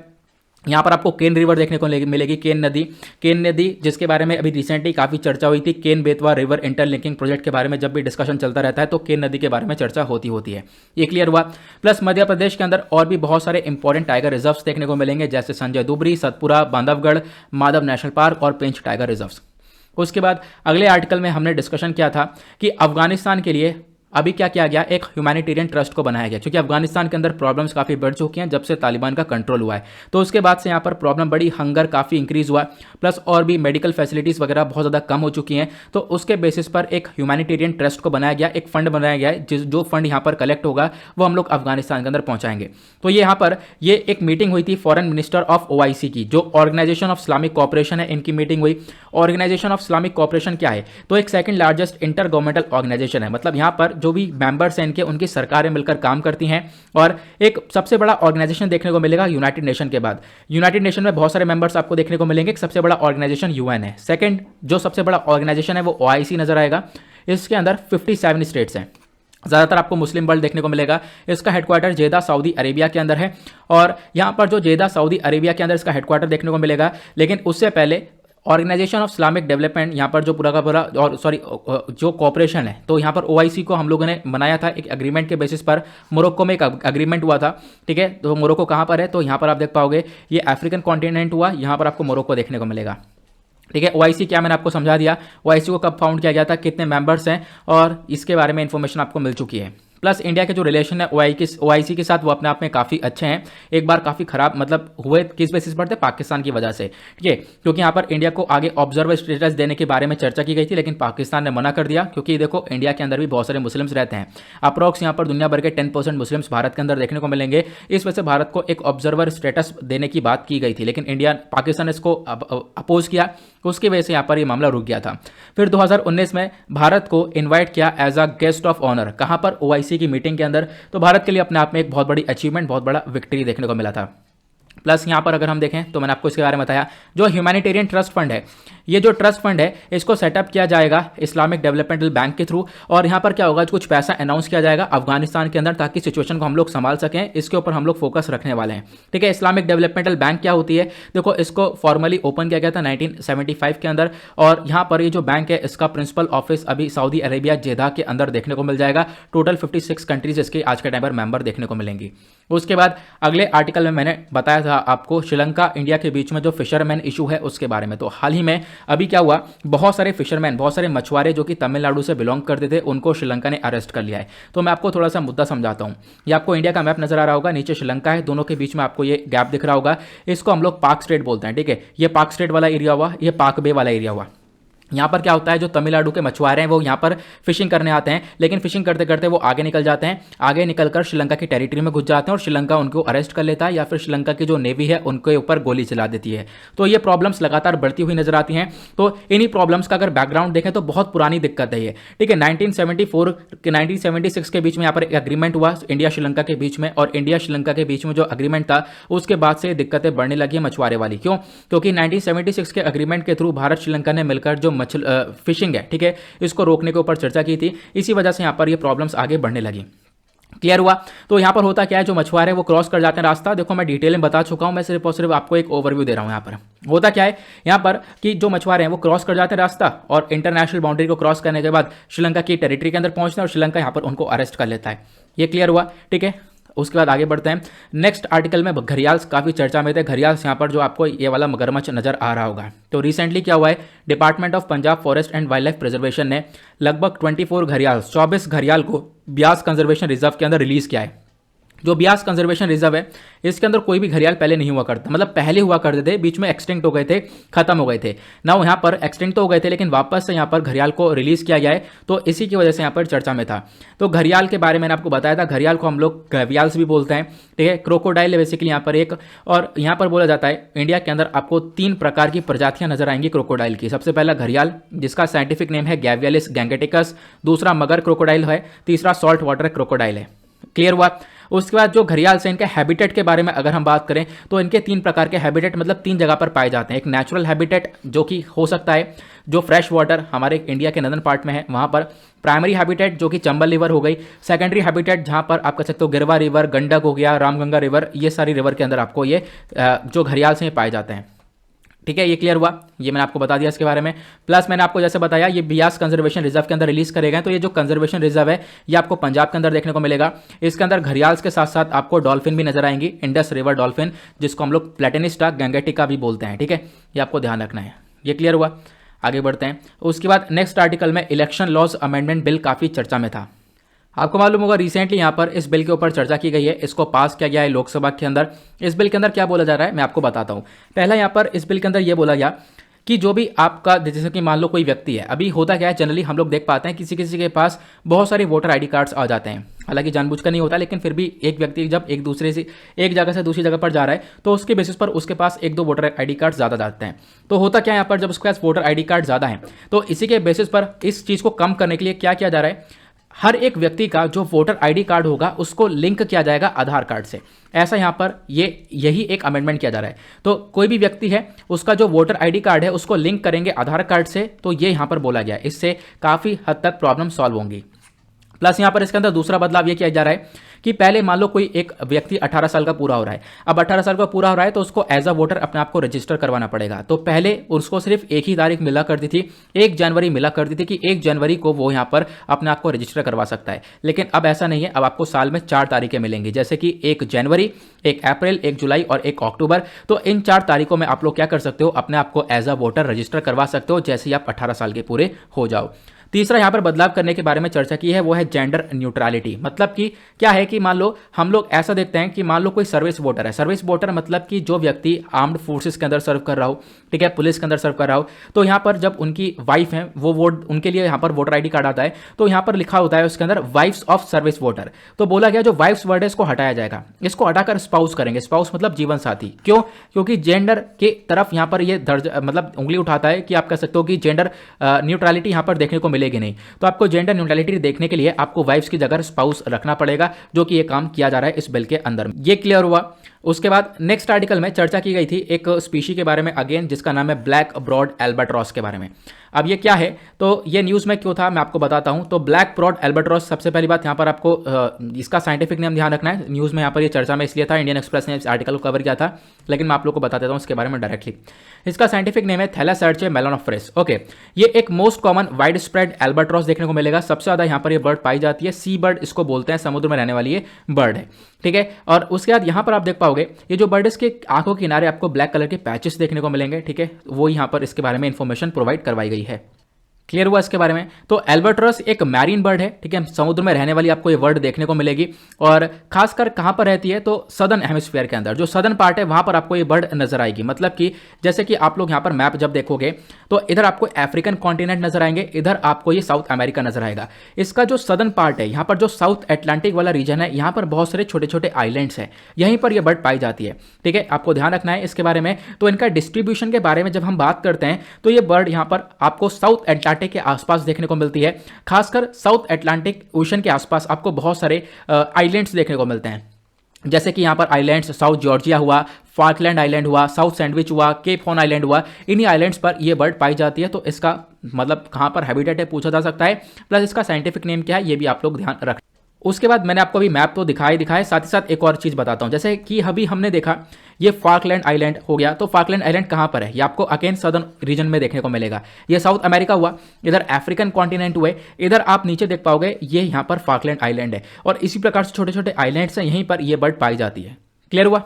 यहाँ पर आपको केन रिवर देखने को मिलेगी, केन नदी जिसके बारे में अभी रिसेंटली काफ़ी चर्चा हुई थी। Ken Betwa river interlinking project के बारे में जब भी डिस्कशन चलता रहता है तो केन नदी के बारे में चर्चा होती है, ये क्लियर हुआ। प्लस मध्य प्रदेश के अंदर और भी बहुत सारे इंपॉर्टेंट टाइगर रिजर्व्स देखने को मिलेंगे जैसे संजय दुबरी, सतपुरा, बांधवगढ़, माधव नेशनल पार्क और पेंच टाइगर रिजर्व्स। उसके बाद अगले आर्टिकल में हमने डिस्कशन किया था कि अफगानिस्तान के लिए अभी क्या किया गया, एक ह्यूमैनिटेरियन ट्रस्ट को बनाया गया क्योंकि अफगानिस्तान के अंदर प्रॉब्लम्स काफ़ी बढ़ चुकी हैं जब से तालिबान का कंट्रोल हुआ है। तो उसके बाद से यहाँ पर प्रॉब्लम बढ़ी, हंगर काफ़ी इंक्रीज हुआ, प्लस और भी मेडिकल फैसिलिटीज़ वगैरह बहुत ज़्यादा कम हो चुकी हैं। तो उसके बेसिस पर एक ह्यूमैनिटेरियन ट्रस्ट को बनाया गया, एक फंड बनाया गया है, जो फंड यहाँ पर कलेक्ट होगा वो हम लोग अफगानिस्तान के अंदर पहुँचाएंगे। तो ये यहाँ पर ये एक मीटिंग हुई थी फॉरेन मिनिस्टर ऑफ OIC की, जो ऑर्गेनाइजेशन ऑफ इस्लामिक कोऑपरेशन है, इनकी मीटिंग हुई। ऑर्गेनाइजेशन ऑफ इस्लामिक कोऑपरेशन क्या है, तो एक second largest inter governmental organisation है, मतलब यहाँ पर जो भी मेंबर्स इनके उनकी सरकारें मिलकर काम करती हैं। और एक सबसे बड़ा ऑर्गेनाइजेशन देखने को मिलेगा यूनाइटेड नेशन के बाद। यूनाइटेड नेशन में बहुत सारे मेंबर्स आपको देखने को मिलेंगे, एक सबसे बड़ा ऑर्गेनाइजेशन UN है। सेकंड जो सबसे बड़ा ऑर्गेनाइजेशन है वो OIC नजर आएगा, इसके अंदर 57 स्टेट्स हैं। ज़्यादातर आपको मुस्लिम वर्ल्ड देखने को मिलेगा। इसका हेडक्वार्टर जेदा सऊदी अरेबिया के अंदर है, और यहाँ पर जो जेदा सऊदी अरेबिया के अंदर इसका हेडक्वार्टर देखने को मिलेगा। लेकिन उससे पहले ऑर्गेनाइजेशन ऑफ इस्लामिक डेवलपमेंट, यहाँ पर जो पूरा का पूरा और जो कॉपरेशन है, तो यहाँ पर OIC को हम लोगों ने बनाया था एक एग्रीमेंट के बेसिस पर। मोरक्को में एक एग्रीमेंट हुआ था, ठीक है। तो मोरक्को कहाँ पर है, तो यहाँ पर आप देख पाओगे ये अफ्रीकन कॉन्टिनेंट हुआ, यहाँ पर आपको मोरक्को देखने को मिलेगा, ठीक है। OIC क्या मैंने आपको समझा दिया, OIC को कब फाउंड किया गया था, कितने मेंबर्स हैं, और इसके बारे में इंफॉर्मेशन आपको मिल चुकी है। प्लस इंडिया के जो रिलेशन है OIC के साथ वो अपने आप में काफ़ी अच्छे हैं। एक बार काफ़ी खराब मतलब हुए किस बेसिस पर थे, पाकिस्तान की वजह से, ठीक है, क्योंकि यहाँ पर इंडिया को आगे ऑब्जर्वर स्टेटस देने के बारे में चर्चा की गई थी, लेकिन पाकिस्तान ने मना कर दिया क्योंकि देखो इंडिया के अंदर भी बहुत सारे मुस्लिम्स रहते हैं। अप्रॉक्स यहाँ पर दुनिया भर के 10% मुस्लिम्स भारत के अंदर देखने को मिलेंगे। इस वजह से भारत को एक ऑब्जर्वर स्टेटस देने की बात की गई थी, लेकिन पाकिस्तान ने इसको अपोज किया, उसकी वजह से यहाँ पर ये मामला रुक गया था। फिर 2019 में भारत को इन्वाइट किया as a guest of honour, कहाँ पर, OIC की मीटिंग के अंदर। तो भारत के लिए अपने आप में एक बहुत बड़ी अचीवमेंट, बहुत बड़ा विक्ट्री देखने को मिला था। प्लस यहाँ पर अगर हम देखें तो मैंने आपको इसके बारे में बताया, जो ह्यूमैनिटेरियन ट्रस्ट फंड है, ये जो ट्रस्ट फंड है इसको सेटअप किया जाएगा इस्लामिक डेवलपमेंटल बैंक के थ्रू। और यहाँ पर क्या होगा, कुछ पैसा अनाउंस किया जाएगा अफगानिस्तान के अंदर ताकि सिचुएशन को हम लोग संभाल सकें, इसके ऊपर हम लोग फोकस रखने वाले हैं, ठीक है। इस्लामिक डेवलपमेंटल बैंक क्या होती है, देखो इसको फॉर्मली ओपन किया गया था 1975 के अंदर, और यहाँ पर ये जो बैंक है इसका प्रिंसिपल ऑफिस अभी सऊदी अरेबिया जेदा के अंदर देखने को मिल जाएगा। टोटल 56 कंट्रीज इसके आज के टाइम पर मेंबर देखने को मिलेंगी। उसके बाद अगले आर्टिकल में मैंने बताया था था आपको श्रीलंका इंडिया के बीच में जो फिशरमैन इशू है उसके बारे में। तो हाल ही में अभी क्या हुआ, बहुत सारे फिशरमैन, बहुत सारे मछुआरे जो कि तमिलनाडु से बिलोंग करते थे, उनको श्रीलंका ने अरेस्ट कर लिया है। तो मैं आपको थोड़ा सा मुद्दा समझाता हूँ। ये आपको इंडिया का मैप नजर आ रहा होगा, नीचे श्रीलंका है, दोनों के बीच में आपको ये गैप दिख रहा होगा, इसको हम लोग पाक स्टेट बोलते हैं। ठीक है, ये पाक स्टेट वाला एरिया हुआ, ये पाक बे वाला एरिया हुआ। यहाँ पर क्या होता है, जो तमिलनाडु के मछुआरे हैं वो यहाँ पर फिशिंग करने आते हैं, लेकिन फिशिंग करते करते वो आगे निकल जाते हैं, आगे निकलकर श्रीलंका की टेरिटरी में घुस जाते हैं और श्रीलंका उनको अरेस्ट कर लेता है या फिर श्रीलंका की जो नेवी है उनके ऊपर गोली चला देती है। तो ये प्रॉब्लम्स लगातार बढ़ती हुई नजर आती हैं। तो इन्हीं प्रॉब्लम्स का अगर बैकग्राउंड देखें तो बहुत पुरानी दिक्कत है ये। ठीक है, 1974 के 1976 के बीच में यहाँ पर एक एग्रीमेंट हुआ इंडिया श्रीलंका के बीच में, और इंडिया श्रीलंका के बीच में जो एग्रीमेंट था उसके बाद से दिक्कतें बढ़ने लगी है मछुआरे वाली। क्यों? क्योंकि 1976 के एग्रीमेंट के थ्रू भारत श्रीलंका ने मिलकर जो फिशिंग है, ठीक है, इसको रोकने के ऊपर चर्चा की थी, इसी वजह से यहाँ पर ये प्रॉब्लम्स आगे बढ़ने लगी। क्लियर हुआ? तो यहाँ पर होता क्या है, जो मछुआरे वो क्रॉस कर जाते हैं रास्ता। देखो मैं डिटेल में बता चुका हूँ, मैं सिर्फ और सिर्फ आपको एक ओवरव्यू दे रहा हूँ। यहाँ पर होता क्या है, यहाँ पर कि जो मछुआरे हैं वो क्रॉस कर जाते हैं रास्ता और इंटरनेशनल बाउंड्री को क्रॉस करने के बाद श्रीलंका की टेरिटरी के अंदर पहुंचते हैं और श्रीलंका यहाँ पर उनको अरेस्ट कर लेता है। ये क्लियर हुआ? ठीक है, उसके बाद आगे बढ़ते हैं। नेक्स्ट आर्टिकल में घड़ियाल्स काफ़ी चर्चा में थे। घड़ियाल्स यहाँ पर जो आपको ये वाला मगरमच्छ नजर आ रहा होगा। तो रिसेंटली क्या हुआ है, department of Punjab forest and wild life preservation ने लगभग 24 घड़ियाल्स, 24 घड़ियाल को ब्यास कंजर्वेशन रिजर्व के अंदर रिलीज किया है। जो ब्यास कंजर्वेशन रिजर्व है इसके अंदर कोई भी घड़ियाल पहले नहीं हुआ करता, मतलब पहले हुआ करते थे, बीच में एक्सटिंक्ट हो गए थे, खत्म हो गए थे ना। यहाँ पर एक्सटिंक्ट तो हो गए थे लेकिन वापस से यहाँ पर घड़ियाल को रिलीज किया गया है, तो इसी की वजह से यहाँ पर चर्चा में था। तो घड़ियाल के बारे में मैंने आपको बताया था, घड़ियाल को हम लोग गैवियाल्स भी बोलते हैं। ठीक है, क्रोकोडाइल है बेसिकली यहाँ पर एक, और यहाँ पर बोला जाता है इंडिया के अंदर आपको 3 प्रकार की प्रजातियां नजर आएंगी क्रोकोडाइल की। सबसे पहला घड़ियाल जिसका साइंटिफिक नेम है गैवियालिस गैंगेटिकस, दूसरा मगर क्रोकोडाइल है, तीसरा सॉल्ट वाटर क्रोकोडाइल है। क्लियर हुआ? उसके बाद जो घड़ियाल से इनके हैबिटेट के बारे में अगर हम बात करें तो इनके 3 प्रकार के हैबिटेट, मतलब 3 जगह पर पाए जाते हैं। एक नेचुरल हैबिटेट जो कि हो सकता है जो फ्रेश वाटर हमारे इंडिया के नदन पार्ट में है वहां पर, प्राइमरी हैबिटेट जो कि चंबल रिवर हो गई, सेकेंडरी हैबिटेट जहां पर आप कह सकते हो गिरवा रिवर, गंडक हो गया, रामगंगा रिवर, ये सारी रिवर के अंदर आपको ये जो घड़ियाल से पाए जाते हैं। ठीक है, ये क्लियर हुआ? ये मैंने आपको बता दिया इसके बारे में। प्लस मैंने आपको जैसे बताया ये ब्यास कंजर्वेशन रिजर्व के अंदर रिलीज करे गए, तो ये जो कंजर्वेशन रिजर्व है ये आपको पंजाब के अंदर देखने को मिलेगा। इसके अंदर घड़ियाल्स के साथ साथ आपको डॉल्फिन भी नजर आएंगी, इंडस रिवर डॉल्फिन जिसको हम लोग प्लेटेनिस्टा गैंगेटिका भी बोलते हैं। ठीक है, ये आपको ध्यान रखना है। ये क्लियर हुआ? आगे बढ़ते हैं। उसके बाद नेक्स्ट आर्टिकल में इलेक्शन लॉज अमेंडमेंट बिल काफी चर्चा में था। आपको मालूम होगा रिसेंटली यहाँ पर इस बिल के ऊपर चर्चा की गई है, इसको पास किया गया है लोकसभा के अंदर। इस बिल के अंदर क्या बोला जा रहा है मैं आपको बताता हूँ। पहला यहाँ पर इस बिल के अंदर यह बोला गया कि जो भी आपका, जैसे कि मान लो कोई व्यक्ति है, अभी होता क्या है जनरली हम लोग देख पाते हैं किसी किसी के पास बहुत सारे वोटर आईडी कार्ड्स आ जाते हैं, हालांकि जानबूझकर नहीं होता, लेकिन फिर भी एक व्यक्ति जब एक जगह से दूसरी जगह पर जा रहा है तो उसके बेसिस पर उसके पास 1-2 वोटर आईडी कार्ड ज़्यादा जाते हैं। तो होता क्या है यहाँ पर, जब उसके पास वोटर आईडी कार्ड ज़्यादा है तो इसी के बेसिस पर इस चीज़ को कम करने के लिए क्या किया जा रहा है, हर एक व्यक्ति का जो वोटर आईडी कार्ड होगा उसको लिंक किया जाएगा आधार कार्ड से। ऐसा यहाँ पर यही एक अमेंडमेंट किया जा रहा है। तो कोई भी व्यक्ति है उसका जो वोटर आईडी कार्ड है उसको लिंक करेंगे आधार कार्ड से, तो ये यहाँ पर बोला गया है। इससे काफ़ी हद तक प्रॉब्लम सॉल्व होंगी। प्लस यहाँ पर इसके अंदर दूसरा बदलाव ये किया जा रहा है कि पहले मान लो कोई एक व्यक्ति 18 साल का पूरा हो रहा है, अब 18 साल का पूरा हो रहा है तो उसको एज अ वोटर अपने आप को रजिस्टर करवाना पड़ेगा। तो पहले उसको सिर्फ एक ही तारीख मिला करती थी, 1 जनवरी मिला करती थी कि 1 जनवरी को वो यहाँ पर अपने आप को रजिस्टर करवा सकता है। लेकिन अब ऐसा नहीं है, अब आपको साल में 4 तारीखें मिलेंगी, जैसे कि 1 जनवरी, 1 अप्रैल, 1 जुलाई और 1 अक्टूबर। तो इन 4 तारीखों में आप लोग क्या कर सकते हो, अपने आप को एज अ वोटर रजिस्टर करवा सकते हो जैसे ही आप 18 साल के पूरे हो जाओ। तीसरा यहाँ पर बदलाव करने के बारे में चर्चा की है वो है जेंडर न्यूट्रलिटी। मतलब कि क्या है कि मान लो हम लोग ऐसा देखते हैं कि मान लो कोई सर्विस वोटर है, सर्विस वोटर मतलब कि जो व्यक्ति आर्म्ड फोर्सेस के अंदर सर्व कर रहा हो, ठीक है, पुलिस के अंदर सर्व कर रहा हो, तो यहाँ पर जब उनकी वाइफ है वो वोट, उनके लिए यहाँ पर वोटर आईडी कार्ड आता है तो यहाँ पर लिखा होता है उसके अंदर वाइफ्स ऑफ सर्विस वोटर। तो बोला गया जो वाइफ्स वर्ड है इसको हटाया जाएगा, इसको हटाकर स्पाउस करेंगे। स्पाउस मतलब जीवन साथी। क्यों? क्योंकि जेंडर के तरफ यहाँ पर ये दर्ज मतलब उंगली उठाता है कि आप कह सकते हो कि जेंडर न्यूट्रलिटी यहाँ पर देखने को मिलेगी नहीं। तो आपको जेंडर न्यूट्रलिटी देखने के लिए आपको वाइफ्स की जगह स्पाउस रखना पड़ेगा, जो कि ये काम किया जा रहा है इस बिल के अंदर। ये क्लियर हुआ? उसके बाद नेक्स्ट आर्टिकल में चर्चा की गई थी एक स्पीशी के बारे में अगेन, जिसका नाम है ब्लैक ब्रॉड एल्बाट्रॉस के बारे में। अब ये क्या है, तो ये न्यूज़ में क्यों था मैं आपको बताता हूँ। तो ब्लैक प्रॉड एल्बाट्रॉस, सबसे पहली बात यहाँ पर आपको इसका साइंटिफिक नेम ध्यान रखना है। न्यूज़ में यहाँ पर ये चर्चा में इसलिए था, इंडियन एक्सप्रेस ने इस आर्टिकल को कवर किया था, लेकिन मैं आप लोग को बता देता हूँ इसके बारे में डायरेक्टली। इसका साइंटिफिक नेम है थैलासर्चे मेलानोफ्रेस। ओके, ये एक most common wide spread albatross देखने को मिलेगा। सबसे ज़्यादा यहाँ पर ये बर्ड पाई जाती है, सी बर्ड इसको बोलते हैं, समुद्र में रहने वाली ये बर्ड है, ठीक है। और उसके बाद यहाँ पर आप देख पाओगे ये जो बर्ड, इसके आंखों के किनारे आपको ब्लैक कलर के पैचेस देखने को मिलेंगे, ठीक है। वो यहाँ पर इसके बारे में इंफॉर्मेशन प्रोवाइड करवाई गई है। क्लियर हुआ इसके बारे में। तो एल्बाट्रॉस एक मैरीन बर्ड है, ठीक है, समुद्र में रहने वाली आपको ये बर्ड देखने को मिलेगी। और खासकर कहां पर रहती है, तो सदर्न हेमिस्फीयर के अंदर, जो सदर्न पार्ट है वहां पर आपको ये बर्ड नजर आएगी। मतलब कि जैसे कि आप लोग यहां पर मैप जब देखोगे तो इधर आपको अफ्रीकन कॉन्टिनेंट नजर आएंगे, इधर आपको ये साउथ अमेरिका नजर आएगा। इसका जो सदर्न पार्ट है, यहाँ पर जो साउथ अटलांटिक वाला रीजन है, यहाँ पर बहुत सारे छोटे छोटे आइलैंड्स हैं, यहीं पर यह बर्ड पाई जाती है, ठीक है। आपको ध्यान रखना है इसके बारे में। तो इनका डिस्ट्रीब्यूशन के बारे में जब हम बात करते हैं तो ये बर्ड यहाँ पर आपको साउथ अटलांटिक के आसपास देखने को मिलती है। खासकर साउथ अटलांटिक ओशन के आसपास आपको बहुत सारे आइलैंड्स देखने को मिलते हैं, जैसे कि यहाँ पर आइलैंड्स साउथ जॉर्जिया हुआ, फाल्कलैंड आइलैंड हुआ, साउथ सैंडविच हुआ, केप हॉर्न आइलैंड हुआ, इन्हीं आइलैंड्स पर ये बर्ड पाई जाती है। तो इसका मतलब कहाँ पर हैबिटेट है पूछा जा सकता है, प्लस इसका साइंटिफिक नेम क्या है ये भी आप लोग ध्यान रखें। उसके बाद मैंने आपको अभी मैप तो दिखाए, साथ ही साथ एक और चीज़ बताता हूँ। जैसे कि अभी हमने देखा ये फाल्कलैंड आइलैंड हो गया, तो फाल्कलैंड आइलैंड कहाँ पर है, ये आपको अगेन सदर्न रीजन में देखने को मिलेगा। ये साउथ अमेरिका हुआ, इधर अफ्रीकन कॉन्टिनेंट हुए, इधर आप नीचे देख पाओगे ये यहाँ पर फाल्कलैंड आइलैंड है। और इसी प्रकार से छोटे छोटे आइलैंड्स हैं, यहीं पर ये बर्ड पाई जाती है। क्लियर हुआ।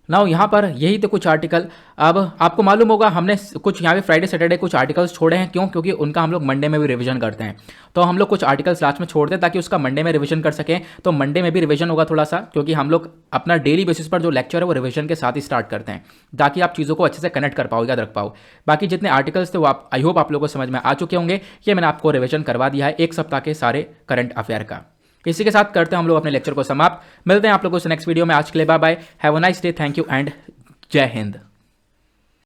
नाउ यहाँ पर यही तो कुछ आर्टिकल। अब आपको मालूम होगा हमने कुछ यहाँ पे फ्राइडे सैटरडे कुछ आर्टिकल्स छोड़े हैं, क्यों, क्योंकि उनका हम लोग मंडे में भी रिवीजन करते हैं। तो हम लोग कुछ आर्टिकल्स लास्ट में छोड़ते हैं ताकि उसका मंडे में रिवीजन कर सकें। तो मंडे में भी रिवीजन होगा थोड़ा सा, क्योंकि हम लोग अपना डेली बेसिस पर जो लेक्चर है वो रिवीजन के साथ ही स्टार्ट करते हैं, ताकि आप चीज़ों को अच्छे से कनेक्ट कर पाओ, याद रख पाओ। बाकी जितने आर्टिकल्स थे वो आप आई होप आप लोगों को समझ में आ चुके होंगे। ये मैंने आपको रिवीजन करवा दिया है एक सप्ताह के सारे करंट अफेयर का। इसी के साथ करते हैं हम लोग अपने लेक्चर को समाप्त। मिलते हैं आप लोगों से नेक्स्ट वीडियो में। आज के लिए bye bye, have a nice day, thank you and Jai Hind.